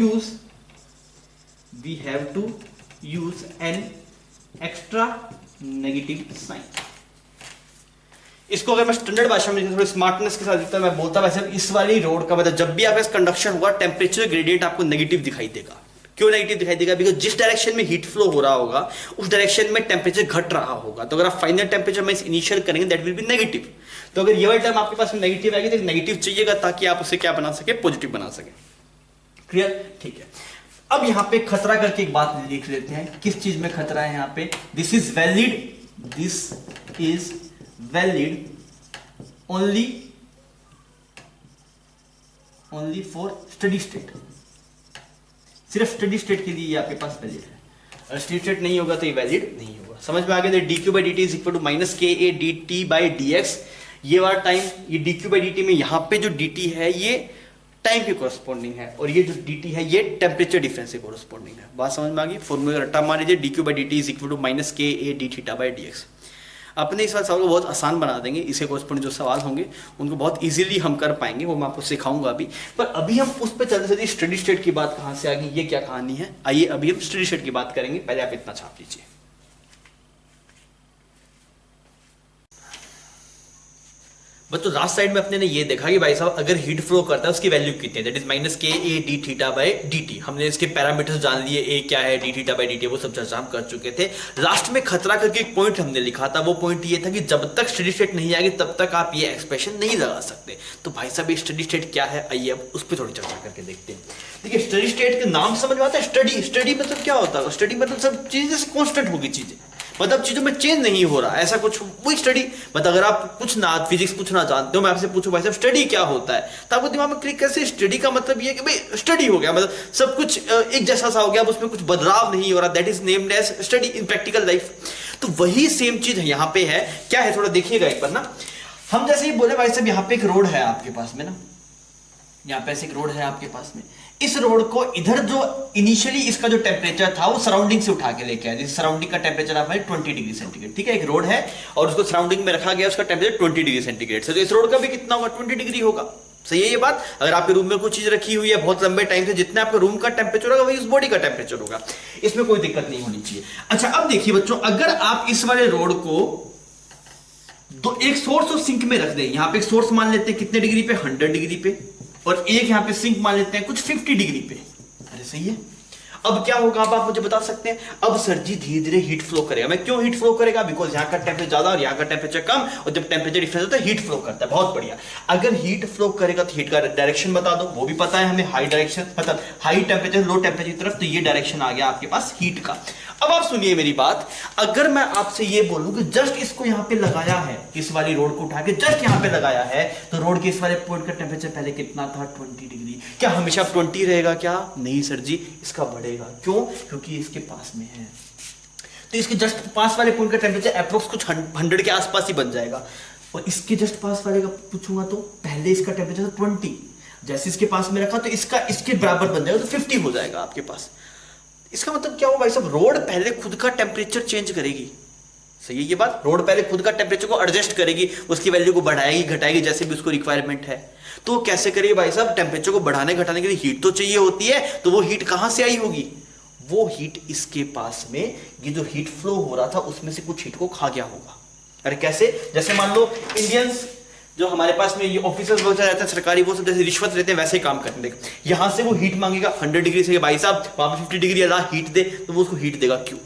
use an extra negative sign. इसको अगर मैं स्टैंडर्ड भाषा में थोड़ी स्मार्टनेस के साथ लिखता मैं बोलता वैसे इस वाली रोड का मतलब जब भी आपका कंडक्शन होगा टेम्परेचर ग्रेडियंट आपको नेगेटिव दिखाई देगा। क्यों नेगेटिव दिखाई देगा? बिकॉज जिस डायरेक्शन में हीट फ्लो हो रहा होगा उस डायरेक्शन में टेम्परेचर घट रहा होगा। तो अगर आप फाइनल टेम्परेचर में इनिशियल करेंगे दैट विल बी नेगेटिव। तो अगर ये वाली टर्म आपके पास नेगेटिव आएगी तो नेगेटिव चाहिएगा ताकि आप उसे क्या बना सके? पॉजिटिव बना सके। क्लियर? ठीक है। अब यहां पे खतरा करके एक बात लिख लेते हैं। किस चीज में खतरा है यहां पे? This is valid only for steady state। सिर्फ स्टडी स्टेट के लिए ये आपके पास वैलिड है। अगर स्टडी स्टेट नहीं होगा तो ये वैलिड नहीं होगा। समझ में आ गया? dq by dt is equal to minus K A dt by dx। ये वाला टाइम, ये dq बाई dt में यहाँ पे जो dt है ये टाइम के कोरस्पॉन्डिंग है और ये जो dt है ये टेम्परेचर डिफरेंस से कोरस्पॉन्डिंग है। बात समझ में आ गई? फॉर्मूला रट्टा मार लीजिए, dq by dt is equal to minus K A D theta by dx। अपने इस सवाल को बहुत आसान बना देंगे। इसे कोरस्पॉन्डिंग जो सवाल होंगे उनको बहुत इजीली हम कर पाएंगे, वो मैं आपको सिखाऊंगा अभी। पर अभी हम उस पर चलते चलते स्टडी स्टेट की बात कहाँ से आ गई, ये क्या कहानी है, आइए अभी हम स्टडी स्टेट की बात करेंगे। पहले आप इतना छाप लीजिए। बच्चों लास्ट साइड में अपने ने ये देखा कि भाई साहब अगर हीट फ्लो करता है उसकी वैल्यू कितनी है? That is minus K A D theta by D T. हमने इसके पैरामीटर्स जान लिए, ए क्या है, D theta by D T, वो सब चर्चा हम कर चुके थे। लास्ट में खतरा करके एक पॉइंट हमने लिखा था। वो पॉइंट ये था कि जब तक स्टडी स्टेट नहीं आएगी तब तक आप ये एक्सप्रेशन नहीं लगा सकते। तो भाई साहब ये स्टडी स्टेट क्या है, आइए अब उस पर थोड़ी चर्चा करके देखते हैं। देखिए स्टडी स्टेट के नाम समझ में आता है। स्टडी मतलब क्या होता है? स्टडी मतलब सब चीजें जैसे कॉन्स्टेंट होगी चीजें, मतलब चीजों में चेंज नहीं हो रहा, ऐसा कुछ वही स्टडी। मतलब अगर आप कुछ ना फिजिक्स कुछ ना जानते हो, मैं आपसे पूछूं भाई साहब स्टडी क्या होता है, तो आपको दिमाग में क्लिक कैसे? स्टडी का मतलब ये कि भाई स्टडी हो गया, मतलब सब कुछ एक जैसा सा हो गया, उसमें कुछ बदलाव नहीं हो रहा, that is named as study in practical life. तो वही सेम चीज यहाँ पे है। क्या है थोड़ा देखिएगा एक बार ना। हम जैसे ही बोले भाई साहब यहाँ पे एक रोड है आपके पास में ना, यहाँ पे ऐसे एक रोड है आपके पास में, इस रोड को इधर जो इनिशियली इसका जो टेम्परेचर था वो सराउंडिंग से उठा के लेके आया, सराउंडिंग का टेम्परेचर आप 20 डिग्री सेंटीग्रेड, ठीक है, एक रोड है और उसको सराउंडिंग में रखा गया, उसका टेम्परेचर 20 डिग्री सेंटीग्रेड से, तो इस रोड का भी कितना होगा 20 डिग्री होगा। सही है ये बात। अगर आपके रूम में कुछ चीज रखी हुई है बहुत लंबे टाइम से, जितना आपके रूम का टेम्परेचर होगा वही उस बॉडी का टेम्परेचर होगा, इसमें कोई दिक्कत नहीं होनी चाहिए। अच्छा अब देखिए बच्चों, अगर आप इस वाले रोड को तो एक सोर्स और सिंक में रख दें, यहां पे एक सोर्स मान लेते हैं कितने डिग्री पे, 100 डिग्री पे, और एक यहां पे सिंक मान लेते हैं कुछ 50 डिग्री पे। अरे सही है। अब क्या होगा, अब आप मुझे बता सकते हैं, अब सर जी धीरे धीरे हीट फ्लो करेगा। मैं क्यों हीट फ्लो करेगा, बिकॉज यहाँ का टेम्परेचर ज्यादा और यहाँ का टेम्परेचर कम, और जब टेम्परेचर डिफरेंस होता है हीट फ्लो करता है। बहुत बढ़िया। अगर हीट फ्लो करेगा तो हीट का डायरेक्शन बता दो, वो भी पता है हमें, हाई डायरेक्शन, मतलब हाई टेम्परेचर लो टेम्परेचर की तरफ, तो ये डायरेक्शन आ गया आपके पास हीट का। अब आप सुनिए मेरी बात, अगर मैं आपसे ये बोलूं कि जस्ट इसको यहां पे लगाया है, इस वाली रोड को उठा के जस्ट यहां पे लगाया है, तो रोड के इस वाले पॉइंट का टेम्परेचर पहले कितना था 20 डिग्री। क्या हमेशा 20 रहेगा क्या, नहीं सर जी, इसका बढ़ेगा। क्यों, क्योंकि इसके पास में है, तो इसके जस्ट पास वाले पॉइंट का टेम्परेचर अप्रोक्स कुछ 100 के आसपास ही बन जाएगा। और इसके जस्ट पास वाले का पूछूंगा तो पहले इसका टेम्परेचर 20, जैसे इसके पास में रखा तो इसका इसके बराबर बन जाएगा, तो 50 हो जाएगा आपके पास। इसका मतलब क्या हुआ भाई साहब, रोड पहले खुद का टेम्परेचर चेंज करेगी। सही है ये बात, रोड पहले खुद का टेम्परेचर को एडजस्ट करेगी, उसकी वैल्यू को बढ़ाएगी घटाएगी जैसे भी उसको रिक्वायरमेंट है। तो कैसे करेगी भाई साहब, टेम्परेचर को बढ़ाने घटाने के लिए हीट तो चाहिए होती है, तो वो हीट कहां से आई होगी, वो हीट इसके पास में ये जो हीट फ्लो हो रहा था उसमें से कुछ हीट को खा गया होगा। अरे कैसे, जैसे मान लो इंडियंस जो हमारे पास में ये ऑफिसर्स वगैरह रहते हैं सरकारी, वो सब जैसे रिश्वत लेते हैं वैसे ही काम करते हैं। यहां से वो हीट मांगेगा 100 डिग्री से, भाई साहब वहां पे 50 डिग्री अला हीट दे, तो वो उसको हीट देगा। क्यों,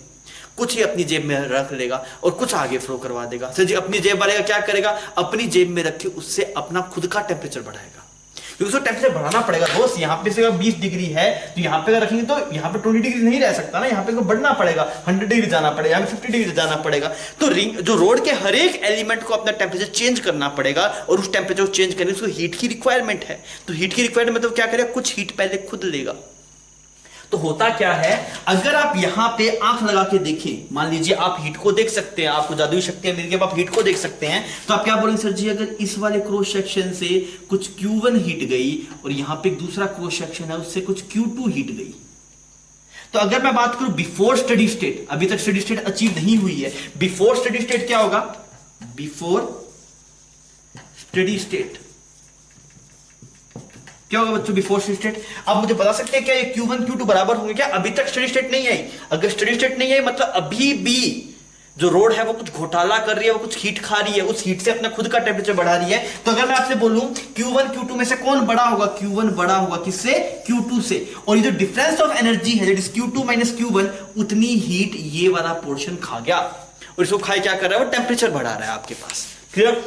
कुछ ही अपनी जेब में रख लेगा और कुछ आगे फ्लो करवा देगा। सर जी अपनी जेब वाले का क्या करेगा, अपनी जेब में रख के उससे अपना खुद का टेम्परेचर बढ़ाएगा, क्योंकि उसको टेम्परेचर बढ़ाना पड़ेगा दोस्त। यहाँ पे से 20 डिग्री है तो यहाँ पे रखेंगे तो यहाँ पे 20 डिग्री नहीं रह सकता ना, यहाँ पे बढ़ना पड़ेगा, 100 डिग्री जाना पड़ेगा, यहाँ पे 50 डिग्री जाना पड़ेगा। तो रिंग जो रोड के हर एक एलिमेंट को अपना टेम्परेचर चेंज करना पड़ेगा, और उस टेम्परेचर को चेंज करने उसको हीट की रिक्वायरमेंट है। तो हीट की रिक्वायरमेंट मतलब क्या करेगा, कुछ हीट पहले खुद लेगा। तो होता क्या है, अगर आप यहां पे आंख लगा के देखें, मान लीजिए आप हीट को देख सकते हैं, आपको जादुई शक्तियां मिल गई, आप हीट को देख सकते हैं, तो आप क्या बोलेंगे, सर जी अगर इस वाले क्रॉस सेक्शन से कुछ Q1 हीट गई और यहां पे एक दूसरा क्रॉस सेक्शन है उससे कुछ Q2 हीट गई, तो अगर मैं बात करूं बिफोर स्टडी स्टेट, अभी तक स्टडी स्टेट अचीव नहीं हुई है, बिफोर स्टडी स्टेट क्या होगा, बिफोर स्टडी स्टेट क्या होगा बच्चों, बिफोर स्टडी स्टेट। आप मुझे बता सकते हैं क्या ये Q1 Q2 बराबर होंगे क्या, अभी तक स्टडी स्टेट नहीं आई। अगर स्टडी स्टेट नहीं आई मतलब अभी भी जो रोड है वो कुछ घोटाला कर रही है, वो कुछ हीट खा रही है, उस हीट से अपना खुद का टेम्परेचर बढ़ा रही है। तो अगर मैं आपसे बोलूं Q1 Q2 में से कौन बड़ा होगा, Q1 बड़ा होगा किससे, Q2 से, और ये जो डिफरेंस ऑफ एनर्जी है that is Q2 minus Q1, उतनी हीट ये वाला पोर्शन खा गया, और इसको खाए क्या कर रहा है, वो टेम्परेचर बढ़ा रहा है आपके पास। क्लियर।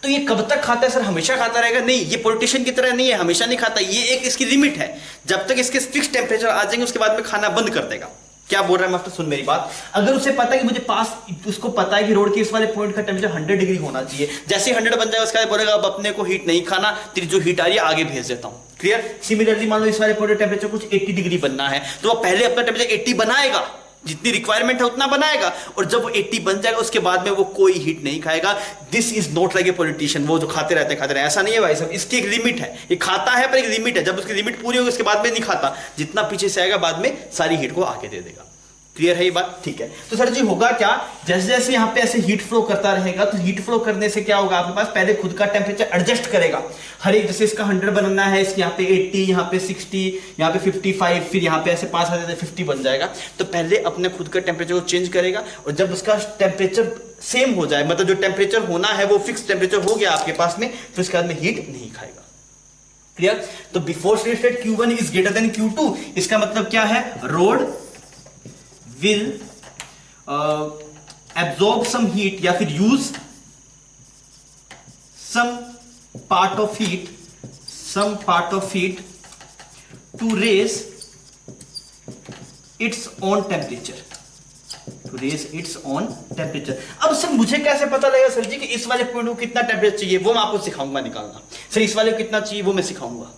तो ये कब तक खाता है सर, हमेशा खाता रहेगा, नहीं, ये पॉलिटिशियन की तरह नहीं है, हमेशा नहीं खाता, ये एक इसकी लिमिट है, जब तक इसके फिक्स टेम्परेचर आ जाएंगे उसके बाद में खाना बंद कर देगा। क्या बोल रहा है मास्टर, सुन मेरी बात, अगर उसे पता है कि मुझे पास, उसको पता है कि रोड के इस वाले पॉइंट का टेम्परेचर 100 डिग्री होना चाहिए, जैसे 100 बन जाएगा उसके बाद बोलेगा अब अपने को हीट नहीं खाना, तेरी जो हीट आ रही है आगे भेज देता हूं। क्लियर। सिमिलरली मान लो इस वाले पॉइंट का टेम्परेचर कुछ 80 डिग्री बनना है, तो वो पहले अपना टेम्परेचर 80 बनाएगा, जितनी रिक्वायरमेंट है उतना बनाएगा, और जब वो 80 बन जाएगा उसके बाद में वो कोई हीट नहीं खाएगा। This is not like a politician, वो जो खाते रहते हैं, ऐसा नहीं है भाई साहब, इसकी एक लिमिट है, ये खाता है पर एक लिमिट है, जब उसकी लिमिट पूरी होगी उसके बाद में नहीं खाता, जितना पीछे से आएगा बाद में सारी हीट को आगे दे देगा। क्लियर है ये बात, ठीक है। तो सर जी होगा क्या, जैसे जैसे यहाँ पे ऐसे हीट फ्लो करता रहेगा, तो हीट फ्लो करने से क्या होगा, आपके पास पहले खुद का टेम्परेचर एडजस्ट करेगा, हर एक, जैसे इसका 100 बनना है, इसके यहाँ पे 80, यहाँ पे 60, यहाँ पे 55, फिर यहाँ पे ऐसे पास आ जाते 50 बन जाएगा, तो पहले अपने खुद का टेम्परेचर को चेंज करेगा, और जब उसका टेम्परेचर सेम हो जाए, मतलब जो टेम्परेचर होना है वो फिक्स टेम्परेचर हो गया आपके पास में, फिर उसके बाद में हीट नहीं खाएगा। क्लियर। तो before steady state Q1 is greater than Q2, इसका मतलब क्या है, road will absorb some heat या फिर use some part of heat to raise its own temperature, अब सर मुझे कैसे पता लगेगा सर जी कि इस वाले पॉइंट को कितना टेम्परेचर चाहिए, वो मैं आपको सिखाऊंगा निकालना। सर इस वाले को कितना चाहिए वो मैं सिखाऊंगा।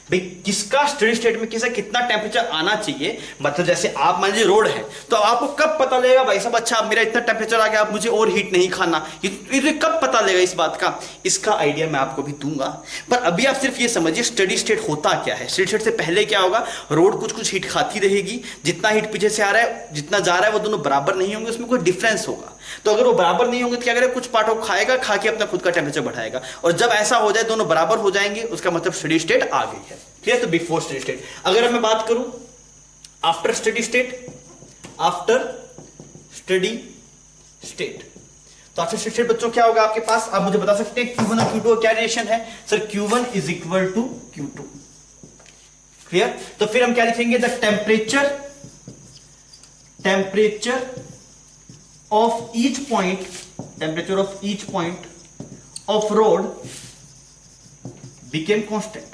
भाई किसका स्टडी स्टेट में किसा कितना टेम्परेचर आना चाहिए, मतलब जैसे आप मान लीजिए रोड है तो आपको कब पता लगेगा भाई साहब अच्छा मेरा इतना टेम्परेचर आ गया, आप मुझे और हीट नहीं खाना, ये कब पता लगेगा इस बात का, इसका आइडिया मैं आपको भी दूंगा। पर अभी आप सिर्फ ये समझिए स्टडी स्टेट होता क्या है। स्टडी स्टेट से पहले क्या होगा, रोड कुछ कुछ हीट खाती रहेगी, जितना हीट पीछे से आ रहा है जितना जा रहा है वो दोनों बराबर नहीं होंगे, उसमें कोई डिफरेंस होगा। तो अगर वो बराबर नहीं होंगे तो क्या करेगा, कुछ पार्ट को खाएगा, खा के अपना खुद का टेम्परेचर बढ़ाएगा, और जब ऐसा हो जाए दोनों बराबर हो जाएंगे उसका मतलब स्टडी स्टेट आ गई है। ठीक है, तो बिफोर स्टडी स्टेट। अगर मैं बात करूं after steady state, after steady state, तो आफ्टर स्टडी स्टेट बच्चों क्या होगा आपके पास, आप मुझे बता सकते हैं Q1 और Q2 क्या रिलेशन है। Sir Q1 is equal to Q2। Clear, तो फिर हम क्या लिखेंगे, the temperature of each point, temperature of each point of road became constant।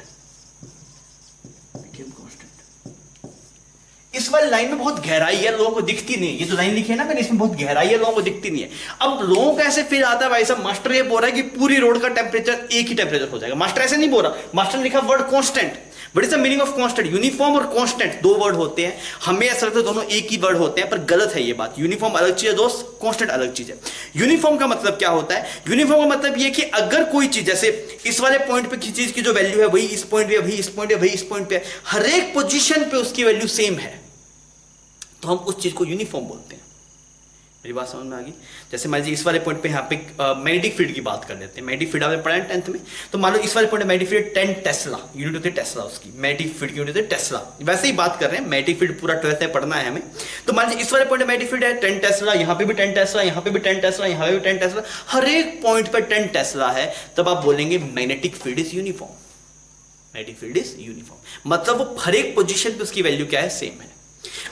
इस वाली लाइन में बहुत गहराई है, लोगों को दिखती नहीं है। ये जो लाइन लिखी है ना मैंने, इसमें बहुत गहराई है, लोगों को दिखती नहीं है। अब लोगों को ऐसे फील आता है भाई साहब मास्टर ये बोल रहा है कि पूरी रोड का टेम्परेचर एक ही टेम्परेचर हो जाएगा। मास्टर ऐसे नहीं बोल रहा, मास्टर ने लिखा word constant. What is the meaning of constant? Uniform और कांस्टेंट दो वर्ड होते हैं, हमें ऐसा लगता है दोनों एक ही वर्ड होते हैं, पर गलत है ये बात। यूनिफॉर्म अलग चीज है दोस्त, कांस्टेंट अलग चीज है। यूनिफॉर्म का मतलब क्या होता है, यूनिफॉर्म का मतलब ये कि अगर कोई चीज जैसे इस वाले पॉइंट पे किसी चीज की जो वैल्यू है वही इस पॉइंट पे, वही इस पॉइंट पे, वही इस पॉइंट पे, हर एक पोजीशन पे उसकी वैल्यू सेम है, तो हम उस चीज को यूनिफॉर्म बोलते हैं। मेरी बात समझ में आ गई? जैसे मान लीजिए इस वाले पॉइंट पे यहाँ पे मैग्नेटिक फील्ड की बात कर लेते हैं। मैग्नेटिक फील्ड आपने पढ़ा है 10th में, तो मान लो इस वाले पॉइंट पे मैग्नेटिक फील्ड 10 टेस्ला, यूनिट होती है टेस्ला उसकी, मैग्नेटिक फील्ड की यूनिट होती है टेस्ला। वैसे ही बात कर रहे हैं, मैग्नेटिक फील्ड पूरा 12th में पढ़ना है हमें। तो मान लीजिए इस वाले पॉइंट पे मैग्नेटिक फील्ड है 10 टेस्ला, यहाँ पे भी 10 टेस्ला, यहाँ पे भी 10 टेस्ला, यहाँ पे भी 10 टेस्ला, हर एक पॉइंट पे 10 टेस्ला है, तब आप बोलेंगे magnetic field is uniform. Magnetic field is uniform मतलब वो हर एक पोजीशन पे उसकी वैल्यू क्या है, सेम है।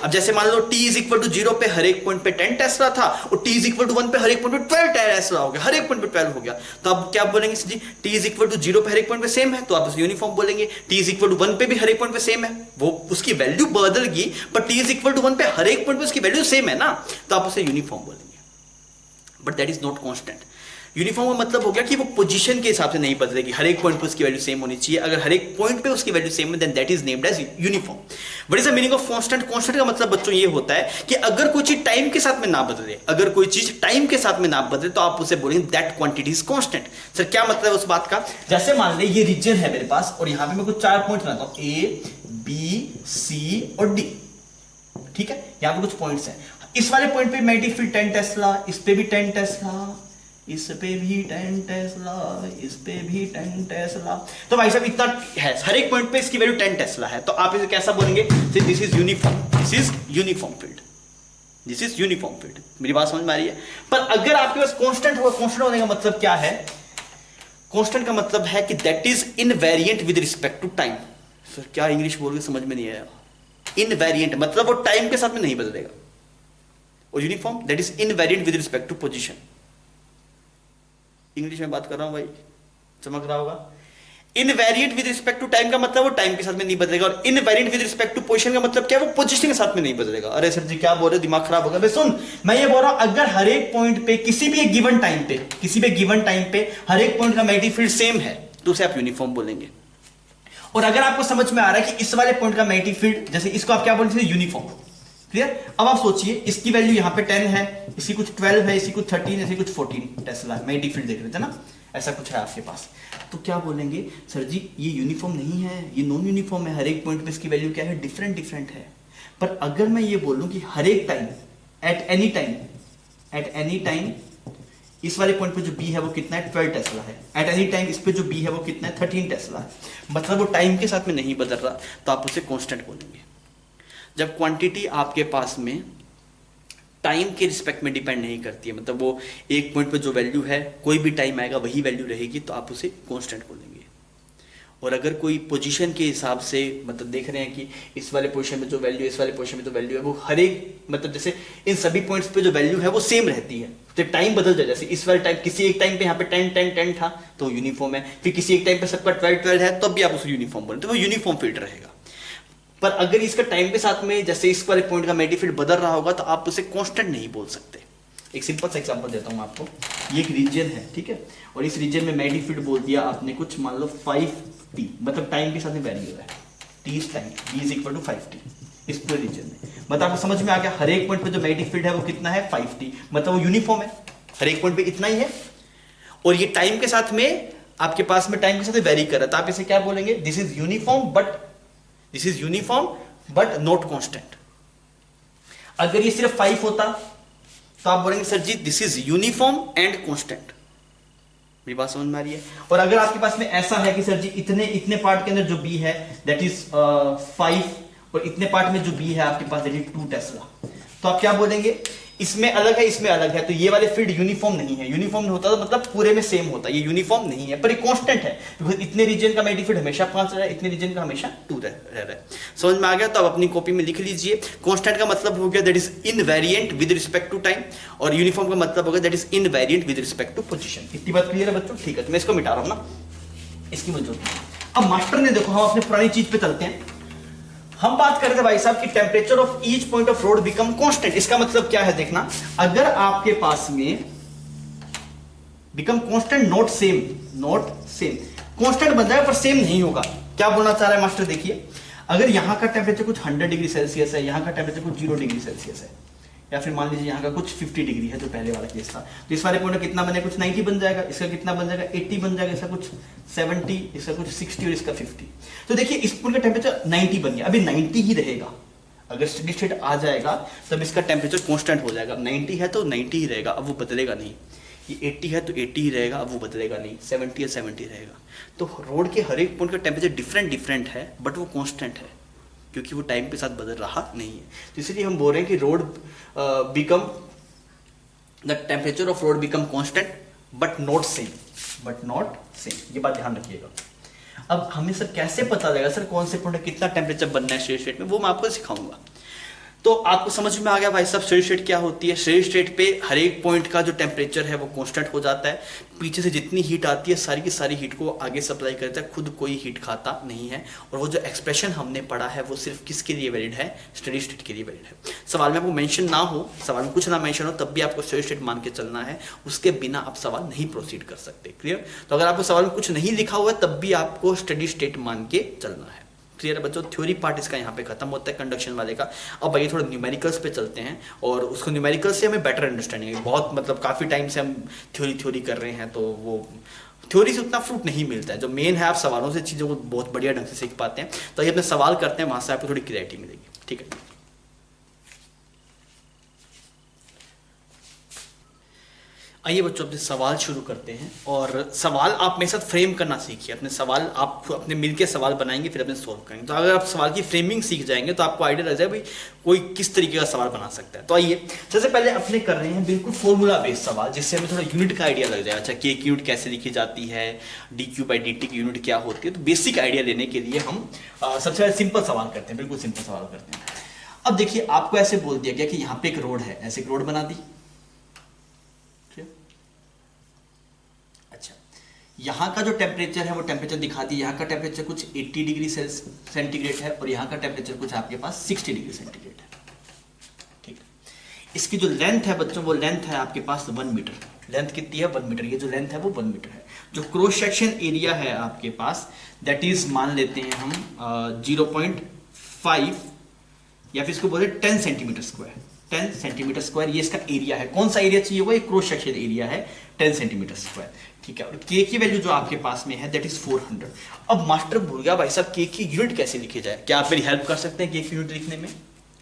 अब जैसे मान लो t इज इक्वल टू 0 पे हर एक पॉइंट पे 10 टेस्ला था, और t इज इक्वल टू 1 पे हर एक पॉइंट पे 12 टेस्ला हो गया, हर एक पॉइंट पे 12 हो गया, तो अब क्या बोलेंगे जी, t इज इक्वल टू 0 पे हर एक पॉइंट पे सेम है, तो आप उसे यूनिफॉर्म बोलेंगे। t इज इक्वल टू 1 पे भी हर एक पॉइंट पे सेम है, वो उसकी वैल्यू बदल गई, पर t इज इक्वल टू 1 पे हर एक पॉइंट पे उसकी वैल्यू सेम है ना, तो आप उसे यूनिफॉर्म बोलेंगे। But that is not constant. Uniform का मतलब हो गया कि वो पोजीशन के हिसाब से नहीं बदलेगी, हर एक पॉइंट पे उसकी वैल्यू सेम होनी चाहिए। अगर हर एक पॉइंट पे उसकी वैल्यू सेम है then that is named as uniform. What is the meaning of constant? Constant का मतलब बच्चों ये होता है कि अगर कोई चीज टाइम के साथ में ना बदले, अगर कोई चीज टाइम के साथ में ना बदले, तो आप उसे बोलेंगे that quantity is constant. Sir क्या मतलब है उस बात का? जैसे मान ले ये रीजन है मेरे पास, और यहां पे मैं कुछ 4 पॉइंट बनाता हूं, ए बी सी और डी। ठीक है, यहां पे कुछ पॉइंट्स हैं। इस वाले पॉइंट पे मैग्नेटिक फील्ड 10 टेस्ला, इस पे भी 10 टेस्ला, इस पे भी 10 टेस्ला, इस पे भी 10 टेस्ला, तो भाई साहब इतना है, हर एक पॉइंट पे इसकी वैल्यू 10 टेस्ला है, तो आप इसे कैसा बोलेंगे, this is uniform, this is uniform field, this is uniform field. मेरी बात समझ में आ रही है? पर अगर आपके पास कांस्टेंट होगा, कांस्टेंट होने का मतलब क्या है? कांस्टेंट का मतलब है कि that is invariant with respect to time. Sir क्या इंग्लिश बोल के समझ में नहीं आया? इनवेरिएंट मतलब वो टाइम के साथ में नहीं बदलेगा, और uniform that is invariant with respect to position. English में बात कर रहा हूं भाई, चमक रहा होगा। Invariant with respect to time का मतलब वो टाइम के साथ में नहीं बदलेगा, और invariant with respect to position का मतलब क्या है, वो पोजीशन के साथ में नहीं बदलेगा। अरे सर जी क्या बोल रहे हो, दिमाग खराब होगा। सुन, मैं ये बोल रहा हूं अगर हर एक पॉइंट पे किसी भी एक गिवन टाइम पे, किसी भी गिवन टाइम पे हर एक पॉइंट का मैग्नेटिक फील्ड सेम है, तो उसे आप यूनिफॉर्म बोलेंगे। और अगर आपको समझ में आ रहा है कि इस वाले पॉइंट का मैग्नेटिक फील्ड, जैसे इसको आप क्या बोलते हैं, यूनिफॉर्म। क्लियर? अब आप सोचिए इसकी वैल्यू यहां पे 10 है, इसी कुछ 12 है, इसी कुछ 13, इसी कुछ 14 टेस्ला मैग्नेटिक फील्ड देख रहे थे ना, ऐसा कुछ है आपके पास, तो क्या बोलेंगे, सर जी ये यूनिफॉर्म नहीं है, ये नॉन यूनिफॉर्म है, हर एक पॉइंट पे इसकी वैल्यू क्या है, डिफरेंट डिफरेंट है। पर अगर मैं ये बोलूं कि हर एक टाइम, एट एनी टाइम इस वाले पॉइंट पे जो बी है वो कितना है, 12 टेस्ला है, एट एनी टाइम इस पे जो बी है वो कितना है, 13 टेस्ला है, मतलब वो टाइम के साथ में नहीं बदल रहा, तो आप उसे कांस्टेंट बोलेंगे। जब क्वांटिटी आपके पास में टाइम के रिस्पेक्ट में डिपेंड नहीं करती है, मतलब वो एक पॉइंट पे जो वैल्यू है कोई भी टाइम आएगा वही वैल्यू रहेगी, तो आप उसे कांस्टेंट बोलेंगे। और अगर कोई पोजीशन के हिसाब से, मतलब देख रहे हैं कि इस वाले पोजीशन में जो वैल्यू है, इस वाले पोजीशन में जो वैल्यू है, वो हर एक, मतलब जैसे इन सभी पॉइंट्स पे जो वैल्यू है वो सेम रहती है, तो टाइम बदल जाए, जैसे इस वाले टाइम किसी एक टाइम पे यहाँ पे 10 10 10 था तो यूनिफॉर्म है, फिर किसी एक टाइम पे सबका 12 12 है तो भी आप उसे यूनिफॉर्म बोलेंगे, तो वो यूनिफॉर्म फील्ड रहेगा। पर अगर इसका टाइम के साथ में, जैसे इस वाले पॉइंट का मैग्नेटिक फील्ड बदल रहा होगा, तो आप उसे कांस्टेंट नहीं बोल सकते। एक सिंपल सा एग्जांपल देता हूं मैं आपको। ये एक रीजन है, ठीक है, और इस रीजन में मैग्नेटिक फील्ड बोल दिया आपने कुछ मान लो 5t, मतलब टाइम के साथ में वैरी हो रहा है, t is time, v is equal to 5t इस पूरे रीजन में। मतलब आपको समझ में आ गया, हर एक पॉइंट पे जो मैग्नेटिक फील्ड है वो कितना है 5t, मतलब वो यूनिफॉर्म है, हर एक पॉइंट पे इतना ही है, और ये टाइम के साथ में आपके पास में टाइम के साथ वेरी कर रहा है, तो आप इसे क्या बोलेंगे, this is uniform but not constant. अगर ये सिर्फ 5 होता तो आप बोलेंगे sir ji this is uniform and constant. मेरी बात समझ में आ रही है? और अगर आपके पास में ऐसा है कि सर जी इतने पार्ट के अंदर जो बी है दैट इज 5 और इतने पार्ट में जो बी है आपके पास दैट इज 2 टेस्ला, तो आप क्या बोलेंगे, इसमें अलग है इसमें अलग है, तो ये वाले फील्ड यूनिफॉर्म नहीं है। यूनिफॉर्म होता तो मतलब पूरे में सेम होता, ये यूनिफॉर्म नहीं है पर ये कांस्टेंट है, बिकॉज इतने रीजन का मैग्नेटिक फील्ड हमेशा 5 रहा है, इतने रीजन का हमेशा 2 रह रहा है। समझ में आ गया? तो आप अपनी कॉपी में लिख लीजिए, कांस्टेंट का मतलब हो गया that is invariant with respect to time, और यूनिफॉर्म का मतलब हो गया that is invariant with respect to position. इतनी बात क्लियर है बच्चों? ठीक है, तो मैं इसको मिटा रहा हूं ना, इसकी वजह। अब मास्टर ने देखो, हम अपने पुरानी चीज पे चलते हैं, हम बात कर रहे थे भाई साहब कि temperature of each point of road become constant. इसका मतलब क्या है देखना, अगर आपके पास में become constant not same constant बन जाएगा पर सेम नहीं होगा। क्या बोलना चाह रहा है मास्टर? देखिए, अगर यहां का टेम्परेचर कुछ 100 डिग्री सेल्सियस है, यहां का टेम्परेचर कुछ 0 डिग्री सेल्सियस है, या फिर मान लीजिए यहाँ का कुछ 50 डिग्री है, जो पहले वाला केस था, तो इस वाले पॉइंट कितना बनेगा, कुछ 90 बन जाएगा, इसका कितना बन जाएगा 80 बन जाएगा, इसका कुछ 70, इसका कुछ 60 और इसका 50। तो देखिए इस पॉइंट का टेम्परेचर 90 बन गया, अभी 90 ही रहेगा। अगर स्टेडी स्टेट आ जाएगा तब इसका टेम्परेचर कांस्टेंट हो जाएगा। 90 है तो 90 ही रहेगा, अब वो बदलेगा नहीं। ये 80 है तो 80 ही रहेगा, अब वो बदलेगा नहीं। 70 है 70 रहेगा। तो रोड के हर एक पॉइंट का टेम्परेचर डिफरेंट है, बट वो कांस्टेंट है क्योंकि वो टाइम के साथ बदल रहा नहीं है। तो इसलिए हम बोल रहे हैं कि road become the temperature of road become constant but not same. ये बात ध्यान रखिएगा। अब हमें सर कैसे पता लगेगा सर कौन से पॉइंट कितना टेम्परेचर बनना है स्टेडी स्टेट में, वो मैं आपको सिखाऊंगा। तो आपको समझ में आ गया भाई साहब स्टेडी स्टेट क्या होती है। स्टेडी स्टेट पे हर एक पॉइंट का जो टेम्परेचर है वो कांस्टेंट हो जाता है। पीछे से जितनी हीट आती है सारी की सारी हीट को आगे सप्लाई करता है, खुद कोई हीट खाता नहीं है। और वो जो एक्सप्रेशन हमने पढ़ा है वो सिर्फ किसके लिए वैलिड है, स्टेडी स्टेट के लिए वैलिड है। सवाल में आपको मेंशन ना हो, सवाल में कुछ ना मेंशन हो, तब भी आपको स्टेडी स्टेट मान के चलना है, उसके बिना आप सवाल नहीं प्रोसीड कर सकते। क्लियर? तो अगर आपको सवाल में कुछ नहीं लिखा हुआ है तब भी आपको स्टेडी स्टेट मान के चलना है। क्लियर है बच्चों? थ्योरी पार्ट इसका यहाँ पे खत्म होता है कंडक्शन वाले का। अब भाई थोड़ा न्यूमेरिकल्स पे चलते हैं, और उसको न्यूमेरिकल्स से हमें बेटर अंडरस्टैंडिंग है। बहुत मतलब काफ़ी टाइम से हम थ्योरी कर रहे हैं, तो वो थ्योरी से उतना फ्रूट नहीं मिलता है। जो मेन है आप सवालों से चीज़ों को बहुत बढ़िया ढंग से सीख पाते हैं। तो ये अपने सवाल करते हैं, वहाँ से आपको थोड़ी क्लैरिटी मिलेगी। ठीक है, आइए बच्चों अपने सवाल शुरू करते हैं। और सवाल आप मेरे साथ फ्रेम करना सीखिए। अपने सवाल आप अपने मिलके सवाल बनाएंगे, फिर अपने सॉल्व करेंगे। तो अगर आप सवाल की फ्रेमिंग सीख जाएंगे तो आपको आइडिया लग जाए भाई कोई किस तरीके का सवाल बना सकता है। तो आइए सबसे पहले अपने कर रहे हैं बिल्कुल फॉर्मूला बेस्ड सवाल, जिससे हमें थोड़ा यूनिट का आइडिया लग जाए। अच्छा, के की यूनिट कैसे लिखी जाती है, dq/dt की यूनिट क्या होती है। तो बेसिक आइडिया लेने के लिए हम सबसे पहले सिंपल सवाल करते हैं, बिल्कुल सिंपल सवाल करते हैं। अब देखिए, आपको ऐसे बोल दिया गया कि यहाँ पे एक रोड है, ऐसे एक रोड बना दी। यहाँ का जो टेम्परेचर है वो टेम्परेचर दिखा दी। यहाँ का टेम्परेचर कुछ 80 डिग्री सेंटीग्रेड है, और यहाँ का टेम्परेचर कुछ आपके पास 60 डिग्री सेंटीग्रेड है। ठीक, इसकी जो लेंथ है बच्चों, वो लेंथ है आपके पास 1 मीटर। लेंथ कितनी है? 1 मीटर। ये जो लेंथ है वो 1 मीटर है। जो क्रॉस सेक्शन एरिया है आपके पास दैट इज मान लेते हैं हम 0.5 या फिर इसको बोले 10 सेंटीमीटर स्क्वायर। 10 सेंटीमीटर स्क्वायर ये इसका एरिया है। कौन सा एरिया चाहिए? वो एक क्रॉस सेक्शन एरिया है 10 सेंटीमीटर स्क्वायर। ठीक है, और के की वैल्यू जो आपके पास में है दैट इज 400। अब मास्टर भूल गया भाई साहब के की यूनिट कैसे लिखी जाए। क्या आप मेरी हेल्प कर सकते हैं के की यूनिट लिखने में?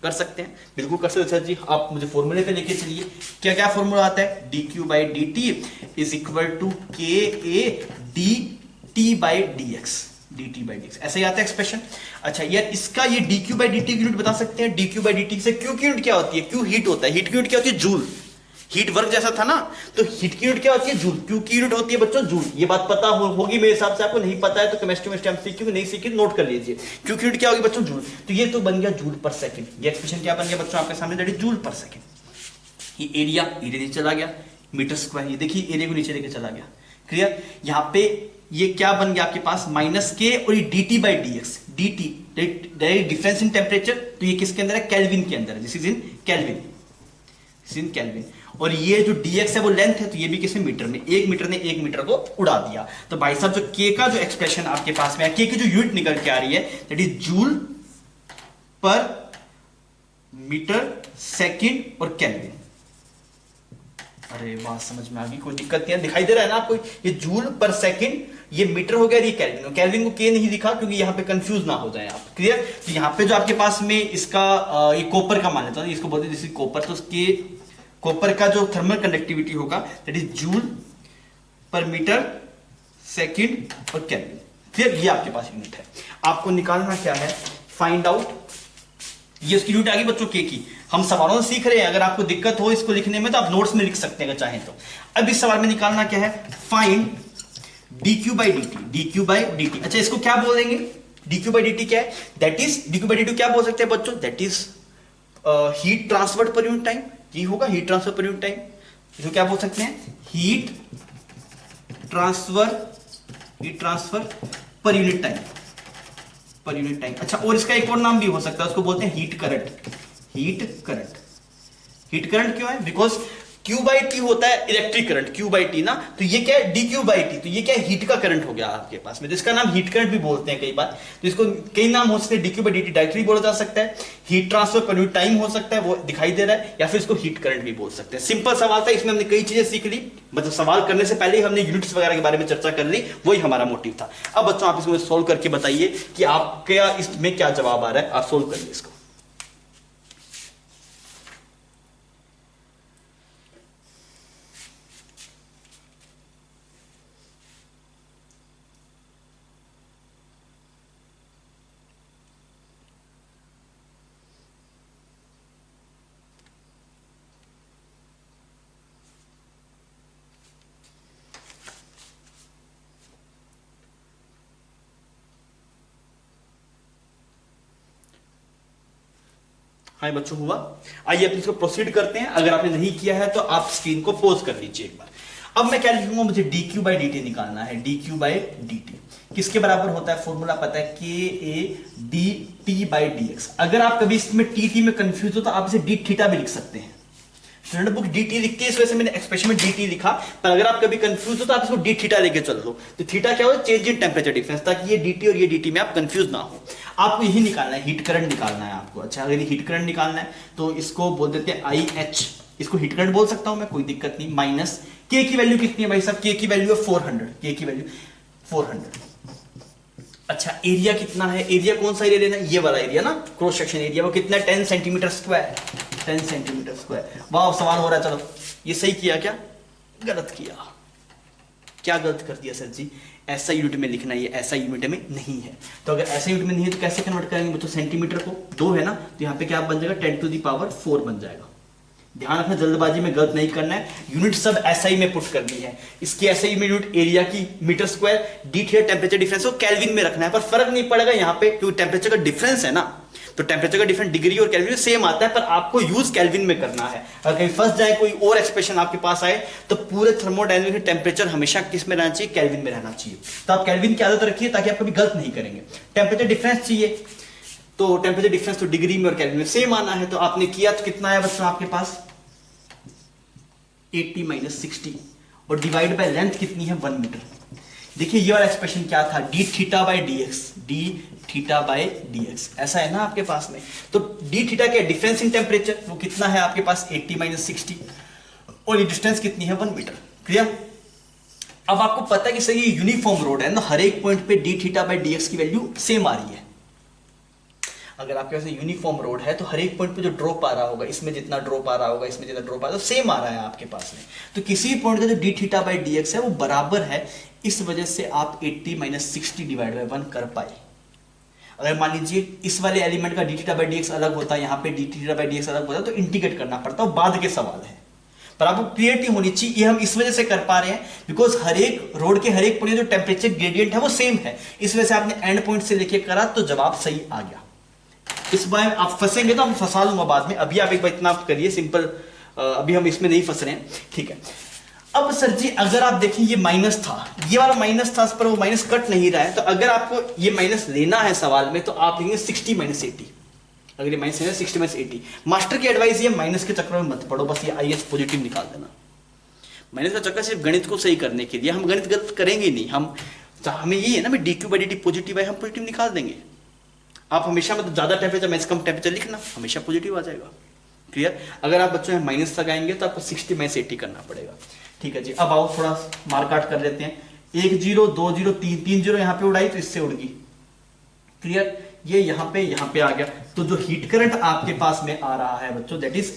कर सकते हैं, बिल्कुल कर सकते हैं सर जी। आप मुझे फॉर्मूले पे लेके चलिए। क्या क्या फॉर्मूला आता है? dq/dt is equal to ka dt/dx। dt/dx ऐसे ही आता है एक्सप्रेशन। अच्छा यार, इसका ये dq/dt की यूनिट बता सकते हैं? dq/dt से q की यूनिट क्या होती है? q हीट होता है, हीट की यूनिट क्या होती है? जूल। हीट वर्क जैसा था ना, तो हीट की यूनिट क्या होती है? जूल। क्यू की यूनिट होती है बच्चों जूल। ये बात पता होगी मेरे हिसाब से। आपको नहीं पता है तो केमिस्ट्री में हम सीखी, नहीं सीखी नोट कर लीजिए। क्यू की यूनिट क्या होगी बच्चों? जूल। तो ये तो बन गया जूल पर सेकंड। ये एक्सप्रेशन क्या बन गया बच्चों आपके सामने? That is joule per second. ये एरिया नीचे चला गया, मीटर स्क्वायर। ये देखिए एरिया को नीचे लेके चला गया। क्लियर? यहाँ पे ये क्या बन गया आपके पास? -k और ये dt/dx। dt difference in temperature, तो ये किसके अंदर है? केल्विन के अंदर है। This is in kelvin. और ये जो dx है वो लेंथ है, तो ये भी किस में, मीटर में, 1 मीटर ने 1 मीटर को उड़ा दिया। तो भाई साहब जो k का जो एक्सप्रेशन आपके पास में है, k की जो यूनिट निकल के आ रही है that is joule per metre second और केल्विन। अरे बात समझ में आ गई, कोई दिक्कत नहीं है, दिखाई दे रहा है ना आपको, ये जूल पर सेकंड, ये मीटर हो गया, ये केल्विन। केल्विन को के नहीं लिखा क्योंकि यहाँ पे कंफ्यूज ना हो जाए आप, क्लियर। तो यहाँ पे जो आपके पास में इसका ये कॉपर का मान लेता हूँ, इसको बोलते हैं जैसे कॉपर, तो उसके कॉपर का जो थर्मल कंडक्टिविटी होगा that is joule per metre second और केल्विन, क्लियर। ये आपके पास यूनिट है, आपको निकालना क्या है, फाइंड आउट, ये उसकी यूनिट आ गई बच्चों के की। हम सवालों से सीख रहे हैं, अगर आपको दिक्कत हो इसको लिखने में तो आप नोट्स में लिख सकते हैं अगर चाहें तो। अब इस सवाल में निकालना क्या है, find dq by dt, dq by dt। अच्छा इसको क्या बोलेंगे, dq by dt क्या है, that is dq by dt क्या बोल सकते हैं बच्चों, that is heat transfer per unit time, ये होगा heat transfer per unit time. इसको क्या बोल सकते हैं, heat transfer per unit time, per unit time. अच्छा और इसका एक और नाम भी हो सकता है, उसको बोलते हैं heat current, heat current. Heat current क्यों है, बिकॉज Q बाई टी होता है electric current, Q by T ना, तो ये क्या है dQ बाई टी, तो ये क्या है, हीट का करंट हो गया आपके पास में, तो इसका नाम हीट करंट भी बोलते हैं कई बार। तो इसको कई नाम हो सकते हैं, dQ बाई dt डायरेक्टली बोला जा सकता है, heat transfer per unit time हो सकता है, वो दिखाई दे रहा है, या फिर इसको हीट करंट भी बोल सकते हैं। सिंपल सवाल था, इसमें हमने कई चीजें सीख ली, मतलब सवाल करने से पहले ही हमने यूनिट्स वगैरह के बारे में चर्चा कर ली, वही हमारा मोटिव था। अब बच्चों आप इसमें सोल्व करके बताइए कि आपका इसमें क्या जवाब आ रहा है, आप सोल्व करिए इसको। हाँ बच्चों हुआ, आइए अपन इसको प्रोसीड करते हैं। अगर आपने नहीं किया है तो आप स्क्रीन को पॉज कर लीजिए एक बार। अब मैं क्या लिखूंगा, मुझे dq बाई dt निकालना है, dq बाई dt किसके बराबर होता है, फॉर्मूला पता है, ka dt बाई dx। अगर आप कभी इसमें tt में कंफ्यूज हो तो आप इसे d थीटा भी लिख सकते हैं, स्टैंडर्ड बुक dt लिखती है, इस वजह से मैंने एक्सप्रेशन में dt लिखा, पर अगर आप कभी कंफ्यूज हो तो आप इसको d थीटा लेके चल लो। तो थीटा क्या होता है, चेंज इन टेम्परेचर डिफरेंस, ताकि ये dt और ये dt में आप कंफ्यूज ना हो। आपको यही निकालना है, हीट करंट निकालना है आपको। अच्छा अगर ये हीट करंट निकालना है तो इसको बोल देते हैं IH, इसको हीट करंट बोल सकता हूं मैं, कोई दिक्कत नहीं, माइनस k की वैल्यू कितनी है भाई साहब, k की वैल्यू है 400, k की वैल्यू 400। अच्छा एरिया कितना है, एरिया कौन सा एरिया लेना है, ये वाला एरिया ना, क्रॉस सेक्शन एरिया, वो कितना है 10 सेंटीमीटर स्क्वायर, 10 सेंटीमीटर स्क्वायर। वाह सवाल हो रहा है, चलो ये सही किया क्या, गलत किया, क्या गलत कर दिया सर जी, ऐसा यूनिट में लिखना है, ये ऐसा यूनिट में नहीं है। तो अगर ऐसा यूनिट में नहीं है तो कैसे कन्वर्ट करेंगे बच्चों, सेंटीमीटर को 2 है ना, तो यहाँ पे क्या बन जाएगा 10 टू द पावर 4 बन जाएगा। ध्यान रखना, जल्दबाजी में गलत नहीं करना है, यूनिट सब एसआई में पुट करनी है। इसकी एसआई में यूनिट एरिया की metre square, D theta temperature difference को केल्विन में रखना है, पर फर्क नहीं पड़ेगा यहाँ पे क्योंकि टेम्परेचर का डिफरेंस है ना, तो टेम्परेचर का डिफरेंस डिग्री और केल्विन सेम आता है, पर आपको यूज केल्विन में करना है। अगर कहीं फंस जाए, कोई और एक्सप्रेशन आपके पास आए, तो पूरे थर्मोडायनामिक टेम्परेचर हमेशा किस में रहना चाहिए, केल्विन में रहना चाहिए। तो आप केल्विन की आदत रखिए ताकि आप कभी गलत नहीं करेंगे। टेम्परेचर डिफरेंस चाहिए तो टेम्परेचर डिफरेंस तो डिग्री में और केल्विन में सेम आना है, तो आपने किया तो कितना आया बच्चों आपके पास 80 माइनस 60 और डिवाइड बाय लेंथ कितनी है 1 मीटर। देखिए ये वाला एक्सप्रेशन क्या था, D theta by D x, D theta by D x, ऐसा है ना आपके पास में। तो डी थीटा क्या, डिफरेंस इन टेम्परेचर, वो कितना है आपके पास 80 माइनस 60 और ये डिस्टेंस कितनी है 1 मीटर। क्लियर। अब आपको पता है कि सर ये यूनिफॉर्म रोड है ना, हर एक पॉइंट पे D theta by D x की वैल्यू सेम आ रही है। अगर आपके पास यूनिफॉर्म रोड है तो हर एक पॉइंट पे जो ड्रॉप आ रहा होगा, इसमें जितना ड्रॉप आ रहा होगा, इसमें जितना ड्रॉप आ रहा है, तो सेम आ रहा है आपके पास में। तो किसी पॉइंट का जो D theta by D x है वो बराबर है, इस वजह से आप 80 माइनस 60 डिवाइड बाई 1 कर पाए। अगर मान लीजिए इस वाले एलिमेंट का D theta by D x अलग होता है, यहाँ पे D theta by D x अलग होता है, तो इंटीग्रेट करना पड़ता है, बाद के सवाल है। पर आपको क्लियरिटी होनी चाहिए, ये हम इस वजह से कर पा रहे हैं बिकॉज हर एक रोड के हर एक पॉइंट जो टेम्परेचर ग्रेडियंट है वो सेम है, इस वजह से आपने एंड पॉइंट से लेके करा तो जवाब सही आ गया। इस बार आप फंसेंगे तो हम फंसा लूंगा बाद में, अभी आप एक बार इतना करिए सिंपल, अभी हम इसमें नहीं फंस रहे हैं, ठीक है। अब सर जी अगर आप देखें ये माइनस था, ये वाला माइनस था, पर वो माइनस कट नहीं रहा है, तो अगर आपको ये माइनस लेना है सवाल में तो आप लेंगे 60 माइनस 80, अगर ये माइनस है 60 माइनस 80। मास्टर की एडवाइस ये माइनस के चक्कर में मत पड़ो, बस ये आई एच पॉजिटिव निकाल देना। माइनस का चक्कर सिर्फ गणित को सही करने के लिए, हम गणित गलत करेंगे नहीं, हमें यही है ना, D Q by D T positive है, हम पॉजिटिव निकाल देंगे। आप हमेशा मतलब ज्यादा टेम्परेचर माइनस कम टेम्परेचर लिखना, हमेशा पॉजिटिव आ जाएगा। क्लियर। अगर आप बच्चों में माइनस लगाएंगे तो आपको 60 माइनस 80 करना पड़ेगा। ठीक है जी। अब आओ थोड़ा मार्क आउट कर लेते हैं। 1 0 2 0 3 0 यहाँ पे उड़ाई तो इससे उड़ गई। क्लियर। ये यहाँ पे आ गया, तो जो हीट करंट आपके पास में आ रहा है बच्चों दैट इज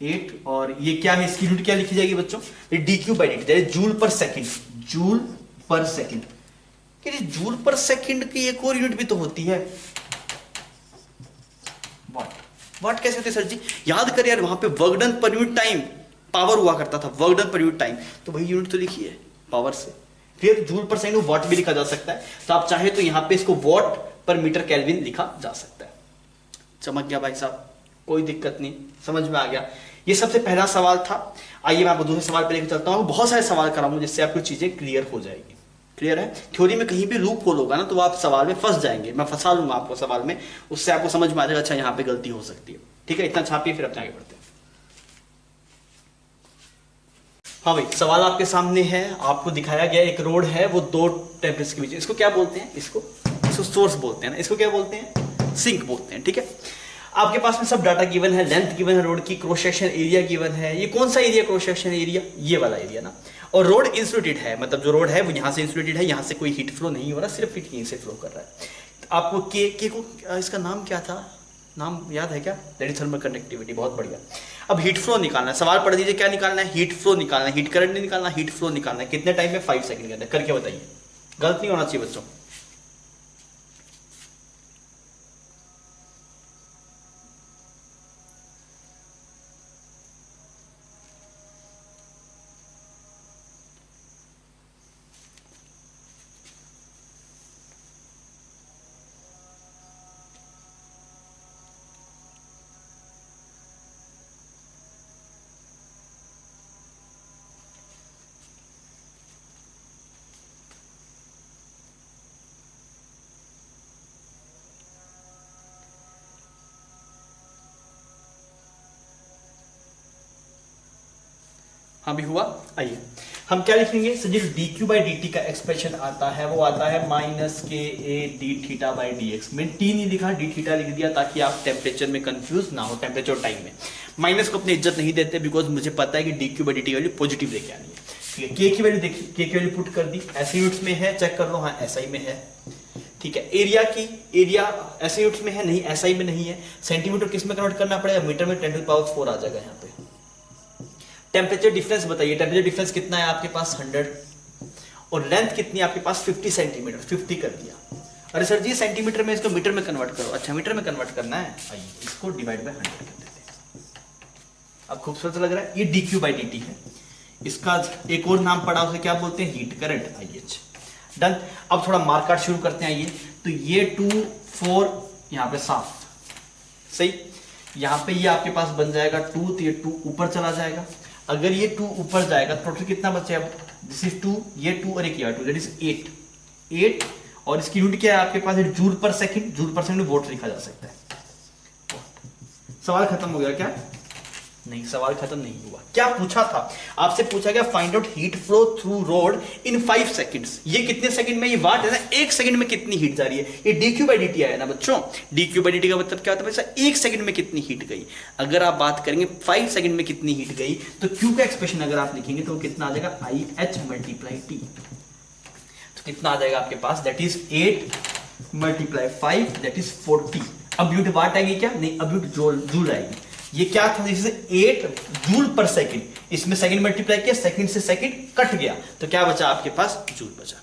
8 और ये क्या है, इसकी यूनिट क्या लिखी जाएगी बच्चों, D Q by D T, joule per second. Joule per second, joule per second की एक और यूनिट भी तो होती है, वाट। वाट कैसे होती है सर जी? याद कर यार, वहां पे work done per unit time power हुआ करता था, work done per unit time, तो वही यूनिट तो लिखी है पावर से। फिर जूल पर सेकंड वॉट भी लिखा जा सकता है, तो आप चाहे तो यहां पे इसको वॉट पर मीटर केल्विन लिखा जा सकता है। चमक गया भाई साहब, कोई दिक्कत नहीं, समझ में आ गया। ये सबसे पहला सवाल था। आइए मैं आपको दूसरे सवाल पे लेकर चलता हूँ। बहुत सारे सवाल कराऊंगा जिससे आपको चीजें क्लियर हो जाएगी। क्लियर है। थ्योरी में कहीं भी लूप होल होगा ना तो आप सवाल में फंस जाएंगे, मैं फंसा लूंगा आपको सवाल में, उससे आपको समझ में आ जाएगा अच्छा यहाँ पे गलती हो सकती है। ठीक है, इतना छापिए फिर अपने आगे बढ़ते हैं। हाँ भाई, सवाल आपके सामने है, आपको दिखाया गया एक रोड है, वो दो टेम्परेचर के बीच, इसको क्या बोलते हैं, इसको सोर्स बोलते हैं ना, इसको क्या बोलते हैं, सिंक बोलते हैं। ठीक है, आपके पास में सब डाटा गिवन है, लेंथ गिवन है रोड की, क्रॉस सेक्शन एरिया गिवन है। ये कौन सा एरिया क्रॉस सेक्शन एरिया, ये वाला एरिया ना। और रोड इंसुलेटेड है, मतलब जो रोड है वो यहाँ से इंसुलेटेड है, यहाँ से कोई हीट फ्लो नहीं हो रहा, सिर्फ हीट यहीं से फ्लो कर रहा है। तो आपको के को इसका नाम क्या था, नाम याद है क्या, दैट इज थर्मल कंडक्टिविटी। बहुत बढ़िया। अब हीट फ्लो निकालना है, सवाल पढ़ दीजिए क्या निकालना है, हीट फ्लो निकालना है, हीट करंट नहीं निकालना, हीट फ्लो निकालना है। कितने टाइम में, 5 सेकंड के अंदर। करके बताइए, गलत नहीं होना चाहिए बच्चों। हाँ भी हुआ। आइए हम क्या लिखेंगे sir ji, D Q by D T का एक्सप्रेशन आता है, वो आता है minus K A D theta by D X. मैंने टी नहीं लिखा, डी थीटा लिख दिया ताकि आप टेम्परेचर में कंफ्यूज ना हो, टेम्परेचर टाइम में। माइनस को अपनी इज्जत नहीं देते, बिकॉज मुझे पता है कि D Q by D T की वैल्यू पॉजिटिव लेके आनी है। ठीक है, के की वैल्यू देखिए, के की वैल्यू पुट कर दी, ऐसे यूनिट्स में है, चेक कर लो, हाँ एसआई में है। ठीक है, एरिया की, एरिया ऐसे यूनिट्स में है नहीं, एसआई में नहीं है। सेंटीमीटर किस में कन्वर्ट करना पड़ेगा, मीटर में, 10⁴ आ जाएगा यहाँ पे। टेम्परेचर डिफरेंस बताइए, टेम्परेचर डिफरेंस कितना है आपके पास, 100, और लेंथ कितनी है आपके पास, 50 सेंटीमीटर, 50 कर दिया। अरे सर जी सेंटीमीटर में इसको मीटर में कन्वर्ट करो, अच्छा मीटर में कन्वर्ट करना है, आइए इसको डिवाइड बाय 100 कर देते हैं। अब खूबसूरत लग रहा है, ये D Q by D T है, इसका एक और नाम पड़ा, उसे क्या बोलते हैं, हीट करंट। आइए डन। अब थोड़ा मार्कआउट शुरू करते हैं। आइए, तो ये 2 4 यहाँ पे साफ सही, यहाँ पे ये आपके पास बन जाएगा 2, तो ये 2 ऊपर चला जाएगा। अगर ये 2 ऊपर जाएगा टोटल कितना बचे, अब दिस इज 2, ये 2 और एक 2, दैट इज 8। और इसकी यूनिट क्या है आपके पास, joule per second, joule per second में वोट लिखा जा सकता है। सवाल खत्म हो गया क्या, नहीं सवाल खत्म नहीं हुआ। क्या पूछा था आपसे, पूछा गया find out heat flow through rod in 5 seconds. ये कितने सेकंड में, ये वाट है ना, 1 सेकंड में कितनी हीट जा रही है, ये D Q by D T आया ना बच्चों। D Q by D T का मतलब क्या होता है वैसा, 1 सेकंड में कितनी हीट गई। अगर आप बात करेंगे 5 सेकंड में कितनी हीट गई, तो क्यू का एक्सप्रेशन अगर आप लिखेंगे तो कितना आ जाएगा, आई एच मल्टीप्लाई टी। तो कितना आ जाएगा आपके पास, that is 8 multiply 5, that is 40। अब यूनिट वाट आएगी क्या, नहीं अब यूनिट जूल आएगी। ये क्या था, जैसे 8 जूल पर सेकंड, इसमें सेकंड मल्टीप्लाई किया, सेकंड से सेकंड कट गया, तो क्या बचा आपके पास, जूल बचा।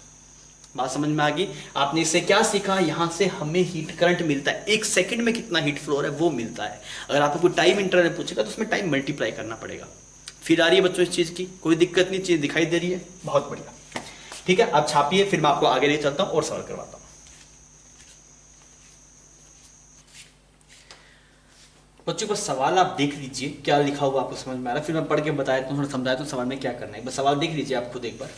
बात समझ में आ गई। आपने इससे क्या सीखा, यहां से हमें हीट करंट मिलता है, 1 सेकंड में कितना हीट फ्लो है वो मिलता है। अगर आपको कोई टाइम इंटरवल पूछेगा तो उसमें टाइम मल्टीप्लाई करना पड़ेगा। फिर आ रही है बच्चों इस चीज की, कोई दिक्कत नहीं, चीज दिखाई दे रही है, बहुत बढ़िया। ठीक है, आप छापिए, फिर मैं आपको आगे ले चलता हूं और सवाल करवाता हूं। बच्चों को सवाल आप देख लीजिए, क्या लिखा हुआ आपको समझ में आ रहा है, फिर मैं पढ़ के बताया तो थोड़ा समझाया तो सवाल में क्या करना है, बस सवाल देख लीजिए आप खुद एक बार।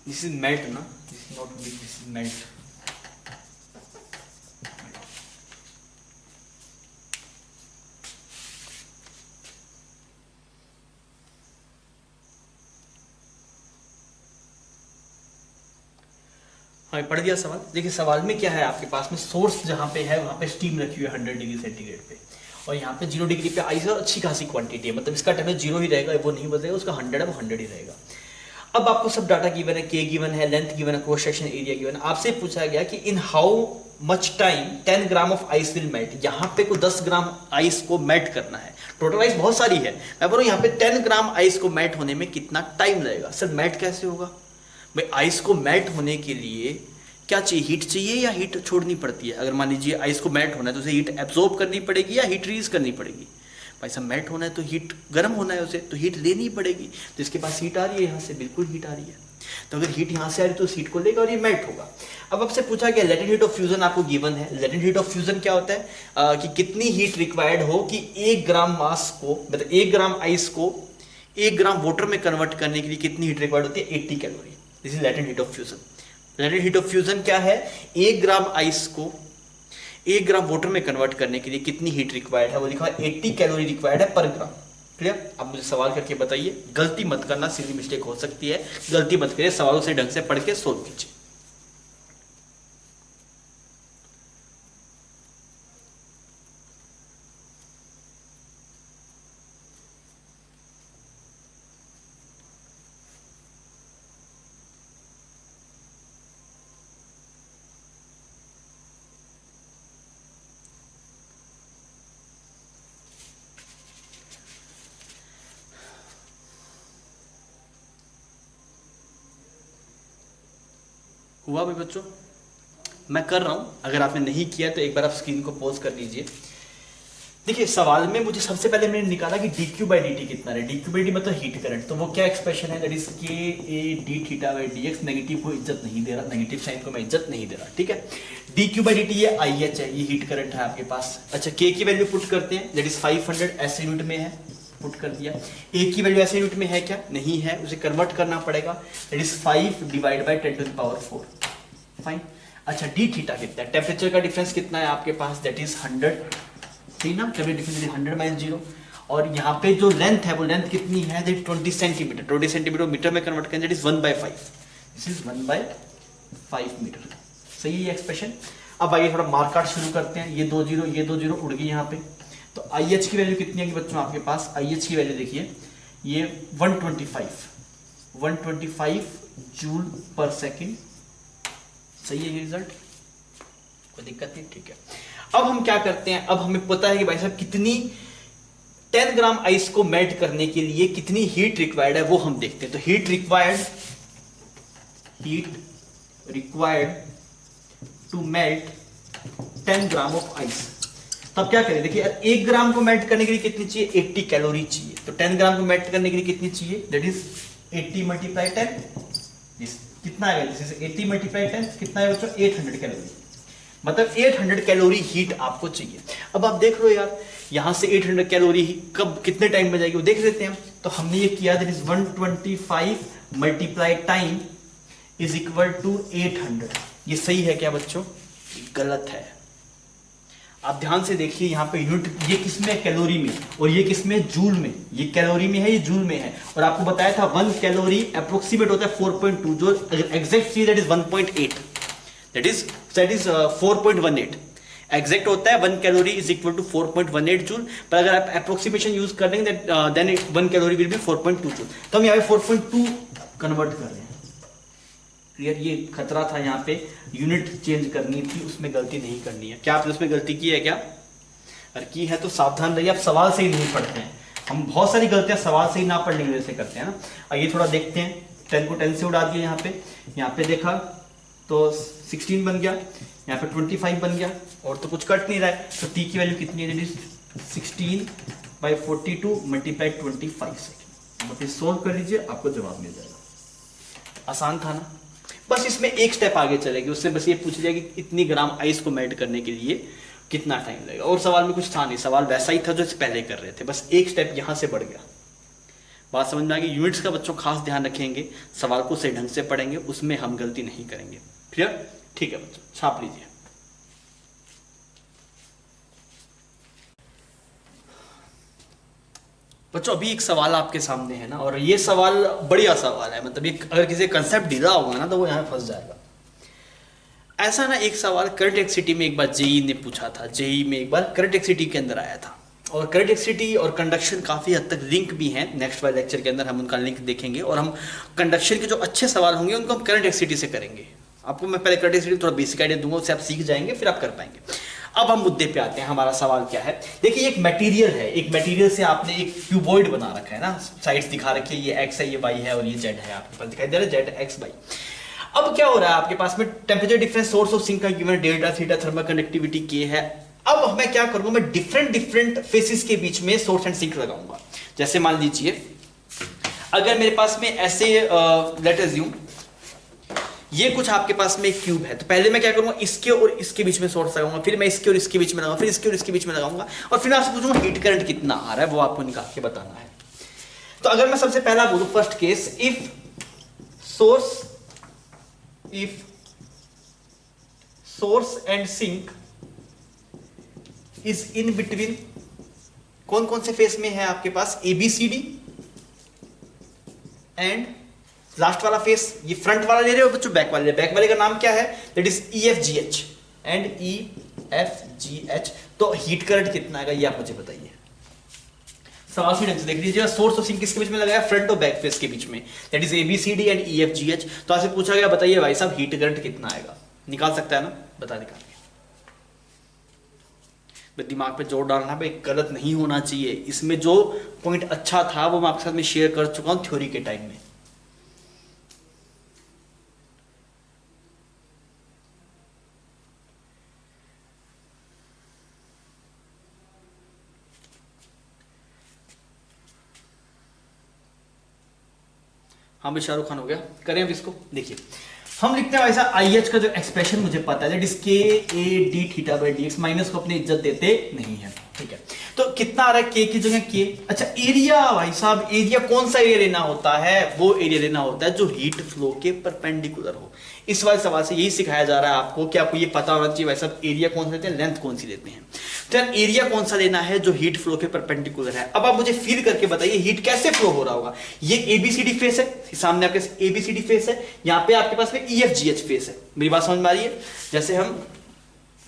दिस इज मेल्ट ना, this is not weak, this is melt. हाँ पढ़ दिया सवाल। देखिए सवाल में क्या है, आपके पास में सोर्स जहाँ पे है वहाँ पे स्टीम रखी हुई है 100 डिग्री सेंटीग्रेड पे, और यहाँ पे 0 डिग्री पे आइस अच्छी खासी क्वांटिटी है, मतलब इसका टेम्परेचर 0 ही रहेगा, वो नहीं बदलेगा, उसका 100 है वो 100 ही रहेगा। अब आपको सब डाटा गिवन है, के गिवन है, लेंथ गिवन है, क्रॉस सेक्शन एरिया गिवन है। आपसे पूछा गया कि in how much time 10 gram of ice will melt, यहाँ पे को 10 ग्राम आइस को मेल्ट करना है। टोटल आइस बहुत सारी है, मैं बोल रहा हूँ यहाँ पे 10 ग्राम आइस को मेल्ट होने में कितना टाइम लगेगा। सर मेल्ट कैसे होगा भाई, आइस को मेल्ट होने के लिए क्या चाहिए, हीट चाहिए या हीट छोड़नी पड़ती है। अगर मान लीजिए आइस को मेल्ट होना है तो उसे हीट एब्जॉर्ब करनी पड़ेगी या हीट रिलीज करनी पड़ेगी। भाई साहब मेल्ट होना है तो हीट गर्म होना है उसे, तो हीट लेनी पड़ेगी। तो इसके पास हीट आ रही है यहाँ से, बिल्कुल हीट आ रही है, तो अगर हीट यहाँ से आ रही है तो उस हीट को लेगा और ये मेल्ट होगा। अब आपसे पूछा गया लेटेंट हीट ऑफ फ्यूजन आपको गिवन है। लेटेंट हीट ऑफ फ्यूजन क्या होता है कि कितनी हीट रिक्वायर्ड हो कि 1 ग्राम मास को, मतलब 1 ग्राम आइस को 1 ग्राम वाटर में कन्वर्ट करने के लिए कितनी हीट रिक्वायर्ड होती है, 80 calorie. This is latent heat of fusion. Latent heat of fusion क्या है, 1 ग्राम आइस को 1 ग्राम वाटर में कन्वर्ट करने के लिए कितनी हीट रिक्वायर्ड है, वो लिखा है 80 कैलोरी रिक्वायर्ड है पर ग्राम। क्लियर। अब मुझे सवाल करके बताइए, गलती मत करना, सीधी मिस्टेक हो सकती है, गलती मत करिए, सवालों से ढंग से पढ़ के सोल्व कीजिए। हुआ भाई बच्चों, मैं कर रहा हूं, अगर आपने नहीं किया तो एक बार आप स्क्रीन को पॉज कर लीजिए। देखिए सवाल में मुझे सबसे पहले मैंने निकाला कि dq बाई dt कितना है। dq बाई dt मतलब हीट करंट, तो वो क्या एक्सप्रेशन है, दैट इज के A D theta by dx। Negative को इज्जत नहीं दे रहा, नेगेटिव साइन को मैं इज्जत नहीं दे रहा, ठीक है। dq बाई dt ये IH है, ये हीट करंट है आपके पास। अच्छा k की वैल्यू पुट करते हैं, दैट इज 500 ऐसे यूनिट में है, पुट कर दिया। a की वैल्यू ऐसे यूनिट में है क्या, नहीं है, उसे कन्वर्ट करना पड़ेगा, that is 5 divide by 10 to the power 4। Fine. अच्छा डी थीटा कितना है, टेम्परेचर का डिफरेंस कितना है आपके पास, दैट इज 100, सही ना, टेम्परेचर डिफरेंस 100 माइनस 0। और यहाँ पे जो लेंथ है वो लेंथ कितनी है, दैट 20 सेंटीमीटर। 20 सेंटीमीटर मीटर में कन्वर्ट करें, that is 1/5, this is 1/5 metre. सही है ये एक्सप्रेशन। अब आइए थोड़ा मार्क आउट शुरू करते हैं, ये 2 जीरो उड़ गई यहाँ पे। तो IH की वैल्यू कितनी है बच्चों आपके पास, IH की वैल्यू देखिए, ये 125 जूल पर सेकेंड। सही है ये रिजल्ट, कोई दिक्कत नहीं, ठीक है। अब हम क्या करते हैं, अब हमें पता है कि भाई साहब कितनी 10 ग्राम आइस को मेल्ट करने के लिए कितनी हीट रिक्वायर्ड है, वो हम देखते हैं। तो heat required to melt 10 gram of ice. तब क्या करें, देखिए 1 ग्राम को मेल्ट करने के लिए कितनी चाहिए, 80 कैलोरी चाहिए। तो 10 ग्राम को मेल्ट करने के लिए कितनी चाहिए, दैट इज 80 मल्टीप्लाई 10, कितना है, दिस इज 80 मल्टीप्लाई 10, कितना है बच्चों, 800 कैलोरी। मतलब 800 कैलोरी हीट आपको चाहिए। अब आप देख लो यार, यहां से 800 कैलोरी कब कितने टाइम में जाएगी वो देख लेते हैं। तो हमने ये किया, that is 125 multiply time is equal to 800। ये सही है क्या बच्चों, गलत है। आप ध्यान से देखिए, यहाँ पे यूनिट, ये किसमें, कैलोरी में, और ये किसमें, जूल में। ये कैलोरी में है, ये जूल में है। और आपको बताया था 1 कैलोरी अप्रोक्सीमेट होता है 4.2, जो एग्जैक्ट चीज that is 1.8, that is 4.18 exact होता है। 1 calorie is equal to 4.18 joule. पर अगर आप अप्रोक्सीमेशन यूज कर लेंगे then 1 calorie will be 4.2 joule. तो हम यहाँ पे 4.2 कन्वर्ट कर रहे हैं। क्लियर, ये खतरा था, यहाँ पे यूनिट चेंज करनी थी, उसमें गलती नहीं करनी है। क्या आपने उसमें गलती की है क्या, अगर की है तो सावधान रहिए, आप सवाल से ही नहीं पढ़ते हैं। हम बहुत सारी गलतियां सवाल से ही ना पढ़ने की वजह से करते हैं ना। आइए थोड़ा देखते हैं, 10 को 10 से उड़ा दिया, यहाँ पे देखा तो 16 बन गया, यहाँ पे 25 बन गया, और तो कुछ कट नहीं रहा है। तो t की वैल्यू कितनी है, 16/42 मल्टीप्लाई 25 सेकेंड। फिर सोल्व कर लीजिए, आपको जवाब मिल जाएगा। आसान था ना। बस इसमें एक स्टेप आगे चलेगी, उससे बस ये पूछ लिया कि इतनी ग्राम आइस को मेल्ट करने के लिए कितना टाइम लगेगा। और सवाल में कुछ था नहीं, सवाल वैसा ही था जो पहले कर रहे थे, बस एक स्टेप यहां से बढ़ गया। बात समझ में आ गई। यूनिट्स का बच्चों खास ध्यान रखेंगे, सवाल को सही ढंग से पढ़ेंगे, उसमें हम गलती नहीं करेंगे। क्लियर? ठीक है बच्चों, छाप लीजिए। बच्चों अभी एक सवाल आपके सामने है ना, और ये सवाल बढ़िया सवाल है, मतलब ये अगर किसी कंसेप्ट ढीला होगा ना तो वो यहाँ फंस जाएगा। ऐसा ना एक सवाल करंट एक्सिटी में एक बार जेई ने पूछा था, जेई में एक बार करंट एक्सिटी के अंदर आया था, और करंट एक्सिटी और कंडक्शन काफ़ी हद तक लिंक भी हैं। नेक्स्ट वाले लेक्चर के अंदर हम उनका लिंक देखेंगे, और हम कंडक्शन के जो अच्छे सवाल होंगे उनको हम करंट एक्सिटी से करेंगे। आपको मैं पहले करंट एक्सिटी थोड़ा बेसिक आइडिया दूंगा, उससे आप सीख जाएंगे, फिर आप कर पाएंगे। अब हम मुद्दे पे आते हैं, हमारा सवाल क्या है। देखिए एक मटेरियल है, एक मटेरियल से आपने एक क्यूबॉइड बना रखा है ना, साइड्स दिखा रखी है, ये एक्स है, ये वाई है, और ये जेड है, आपके पास दिखाई दे रहा है जेड एक्स वाई। अब क्या हो रहा है आपके पास में, temperature difference source of sink का given delta theta thermal conductivity K है। अब मैं क्या करूंगा, मैं डिफरेंट फेसेस के बीच में सोर्स एंड सिंक लगाऊंगा। जैसे मान लीजिए अगर मेरे पास में ऐसे लेट अज्यूम ये कुछ आपके पास में एक क्यूब है, तो पहले मैं क्या करूंगा, इसके और इसके बीच में सोर्स लगाऊंगा, फिर मैं इसके और इसके बीच में लगाऊंगा, फिर इसके और इसके बीच में लगाऊंगा, और फिर आपसे पूछूंगा हीट करंट कितना आ रहा है, वो आपको निकाल के बताना है। तो अगर मैं सबसे पहला बोलूं, first case, if source and sink is in between, कौन कौन से फेस में है आपके पास, ABCD एंड लास्ट वाला फेस, ये फ्रंट वाला ले रहे हो बच्चों, बैक वाले ले, बैक वाले का नाम क्या है, that is EFGH and EFGH। तो हीट करंट कितना आएगा ये आप मुझे बताइए। सवाल से ढंग से देख लीजिएगा, सोर्स और सिंक किसके बीच में लगाया, फ्रंट और बैक फेस के बीच में, that is ABCD and EFGH। तो आपसे पूछा गया बताइए भाई साहब हीट करंट कितना आएगा, निकाल सकता है ना, बता निकाल के। दिमाग पे जोर डालना भाई, गलत नहीं होना चाहिए। इसमें जो पॉइंट अच्छा था वो मैं आपके साथ में शेयर कर चुका हूं थ्योरी के टाइम में। हाँ भाई शाहरुख खान हो गया, करें अब इसको। देखिए हम लिखते हैं वैसा, IH का जो एक्सप्रेशन मुझे पता है, that is KAD theta by DX, minus को अपनी इज्जत देते नहीं है, ठीक है। तो कितना आ रहा है, K की जगह K। अच्छा एरिया भाई साहब, एरिया कौन सा एरिया लेना होता है, वो एरिया लेना होता है जो हीट फ्लो के परपेंडिकुलर हो। इस वाले सवाल से यही सिखाया जा रहा है आपको कि आपको ये पता होना चाहिए भाई साहब एरिया कौन सा लेते हैं, लेंथ कौन सी लेते हैं। तो एरिया कौन सा लेना है जो हीट फ्लो के परपेंडिकुलर है। अब आप मुझे फील करके बताइए हीट कैसे फ्लो हो रहा होगा। ये ABCD फेस है, सामने आपके ABCD फेस है, यहाँ पे आपके पास में EFGH फेस है। मेरी बात समझ में आ रही है। जैसे हम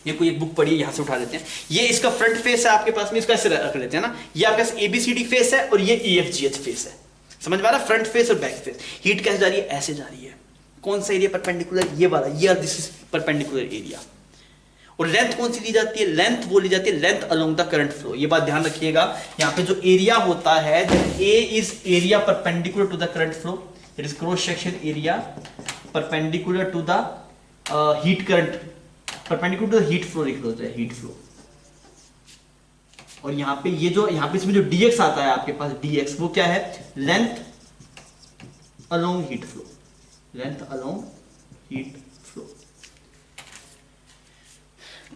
ये कोई एक बुक पढ़ी है, यहां से उठा लेते हैं, ये इसका फ्रंट फेस है आपके पास में, इसका ऐसे रख लेते हैं ना, ये आपके पास ABCD फेस है और ये EFGH फेस है। समझ में आ रहा है, फ्रंट फेस और बैक फेस। हीट कैसे जा रही है, ऐसे जा रही है। कौन सा एरिया परपेंडिकुलर, ये वाला, ये दिस इज परपेंडिकुलर एरिया। और लेंथ कौन सी ली जाती है, लेंथ वो ली जाती है length along the current flow. ये बात ध्यान रखिएगा, यहाँ पे जो एरिया होता है, A is area perpendicular to the current flow, it is cross section area perpendicular to the heat current, perpendicular to the heat flow लिख दो, हीट फ्लो। और यहाँ पे ये जो यहाँ पे इसमें जो dx आता है आपके पास, dx वो क्या है, length along heat flow, length along heat flow.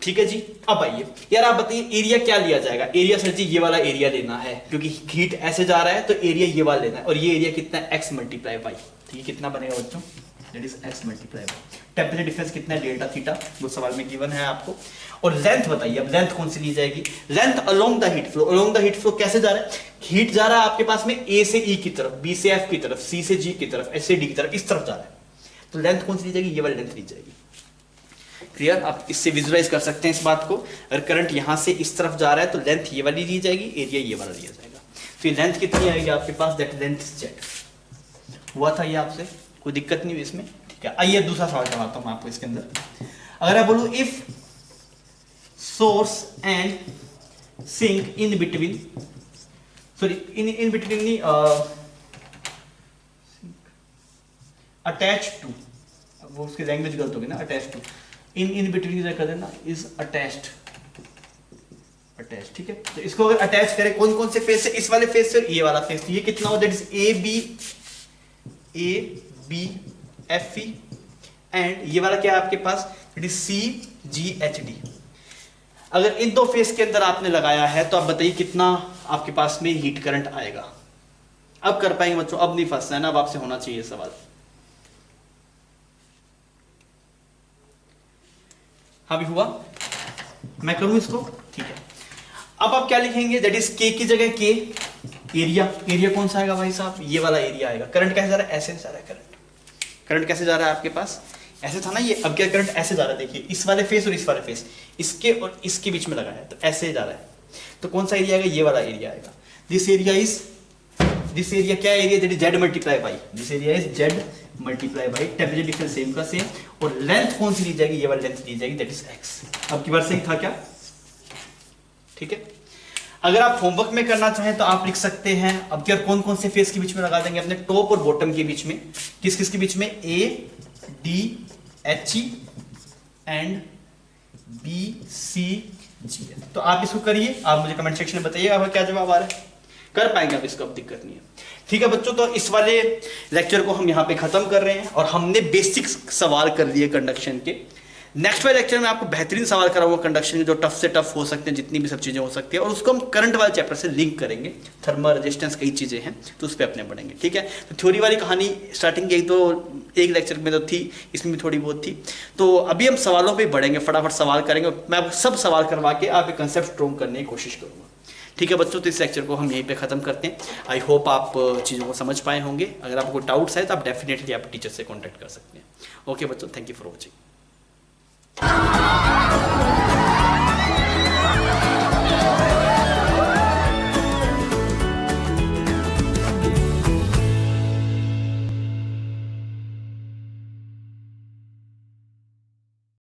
ठीक है जी। अब आइए यार आप बताइए एरिया क्या लिया जाएगा। एरिया सर जी ये वाला एरिया लेना है, क्योंकि हीट ऐसे जा रहा है तो एरिया ये वाला लेना है, और ये एरिया कितना है, x मल्टीप्लाई वाई। ठीक है, कितना बनेगा बच्चों, that is x multiply Y. Temperature difference कितना है, डेल्टा थीटा, वो सवाल में गिवन है आपको। और लेंथ बताइए, अब लेंथ कौन सी ली जाएगी, length along the heat flow. Along the heat flow कैसे जा रहा है, हीट जा रहा है आपके पास में A से E की तरफ, B से F की तरफ, C से G की तरफ, S से D की तरफ, इस तरफ जा रहा है। तो लेंथ कौन सी ली जाएगी, ये वाली लेंथ ली जाएगी। क्लियर, आप इससे विजुलाइज कर सकते हैं इस बात को। अगर करंट यहां से इस तरफ जा रहा है तो लेंथ ये वाली ली जाएगी, एरिया ये वाला लिया जाएगा। तो ये लेंथ कितनी आएगी आपके पास, दैट लेंथ इज जेड। हुआ था ये आपसे, कोई दिक्कत नहीं हुई इसमें। ठीक है, आइए दूसरा सवाल करवाता हूं मैं आपको इसके अंदर। अगर मैं बोलूं if source and sink in between, sorry in between नहीं, अटैच टू, वो उसकी लैंग्वेज गलत होगी ना, अटैच टू, इन बिटवीन कर देना, इज अटैच्ड, ठीक है। तो इसको अगर अटैच करें, कौन कौन से फेस से, इस वाले फेस से और ये वाला फेस, तो ये कितना हो, that is A B F E, and ये वाला क्या है आपके पास, दैट इज CGHD। अगर इन दो फेस के अंदर आपने लगाया है तो आप बताइए कितना आपके पास में हीट करंट आएगा। अब कर पाएंगे बच्चों, अब नहीं फंसना है ना, अब आपसे होना चाहिए सवाल। हाँ भी हुआ, मैं करूं इसको, ठीक है। अब आप क्या लिखेंगे, दैट इज के की जगह के, एरिया, एरिया कौन सा आएगा भाई साहब, ये वाला एरिया आएगा। करंट कैसे जा रहा है, ऐसे जा रहा है करंट कैसे जा रहा है आपके पास, ऐसे था ना ये, अब क्या करंट ऐसे जा रहा है, देखिए इस वाले फेस और इस वाले फेस, इसके और इसके बीच में लगा है, तो ऐसे जा रहा है, तो कौन सा एरिया आएगा, ये वाला एरिया आएगा। दिस एरिया क्या area, that is Z multiply by, this area is Z multiply by, temperature difference same का सेम, और लेंथ कौन सी ली जाएगी, ये वाली लेंथ ली जाएगी, दैट इज एक्स। अब की बार सही था क्या, ठीक है। अगर आप होमवर्क में करना चाहें तो आप लिख सकते हैं, अब क्या कौन कौन से फेस के बीच में लगा देंगे, अपने टॉप और बॉटम के बीच में, किस किस के बीच में, A D H E and B C G. तो आप इसको करिए, आप मुझे कमेंट सेक्शन में बताइए आपका क्या जवाब आ रहा है, कर पाएंगे आप इसको, अब दिक्कत नहीं है, ठीक है बच्चों। तो इस वाले लेक्चर को हम यहाँ पे खत्म कर रहे हैं और हमने बेसिक सवाल कर लिए कंडक्शन के। नेक्स्ट वाले लेक्चर में आपको बेहतरीन सवाल कराऊंगा कंडक्शन के, जो टफ से टफ हो सकते हैं, जितनी भी सब चीज़ें हो सकती है, और उसको हम करंट वाले चैप्टर से लिंक करेंगे। थर्मल रेजिस्टेंस कई चीज़ें हैं, तो उस पर अपने बढ़ेंगे, ठीक है। तो थ्योरी वाली कहानी स्टार्टिंग की तो एक लेक्चर में तो थी, इसमें भी थोड़ी बहुत थी। तो अभी हम सवालों पर बढ़ेंगे, फटाफट सवाल करेंगे, मैं आपको सब सवाल करवा के आप एक कंसेप्ट स्ट्रॉन्ग करने की कोशिश करूँगा, ठीक है बच्चों। तो इस लेक्चर को हम यहीं पे ख़त्म करते हैं। आई होप आप चीज़ों को समझ पाए होंगे। अगर आपको डाउट्स है तो आप डेफिनेटली आप टीचर से कॉन्टैक्ट कर सकते हैं। ओके बच्चों, थैंक यू फॉर वॉचिंग।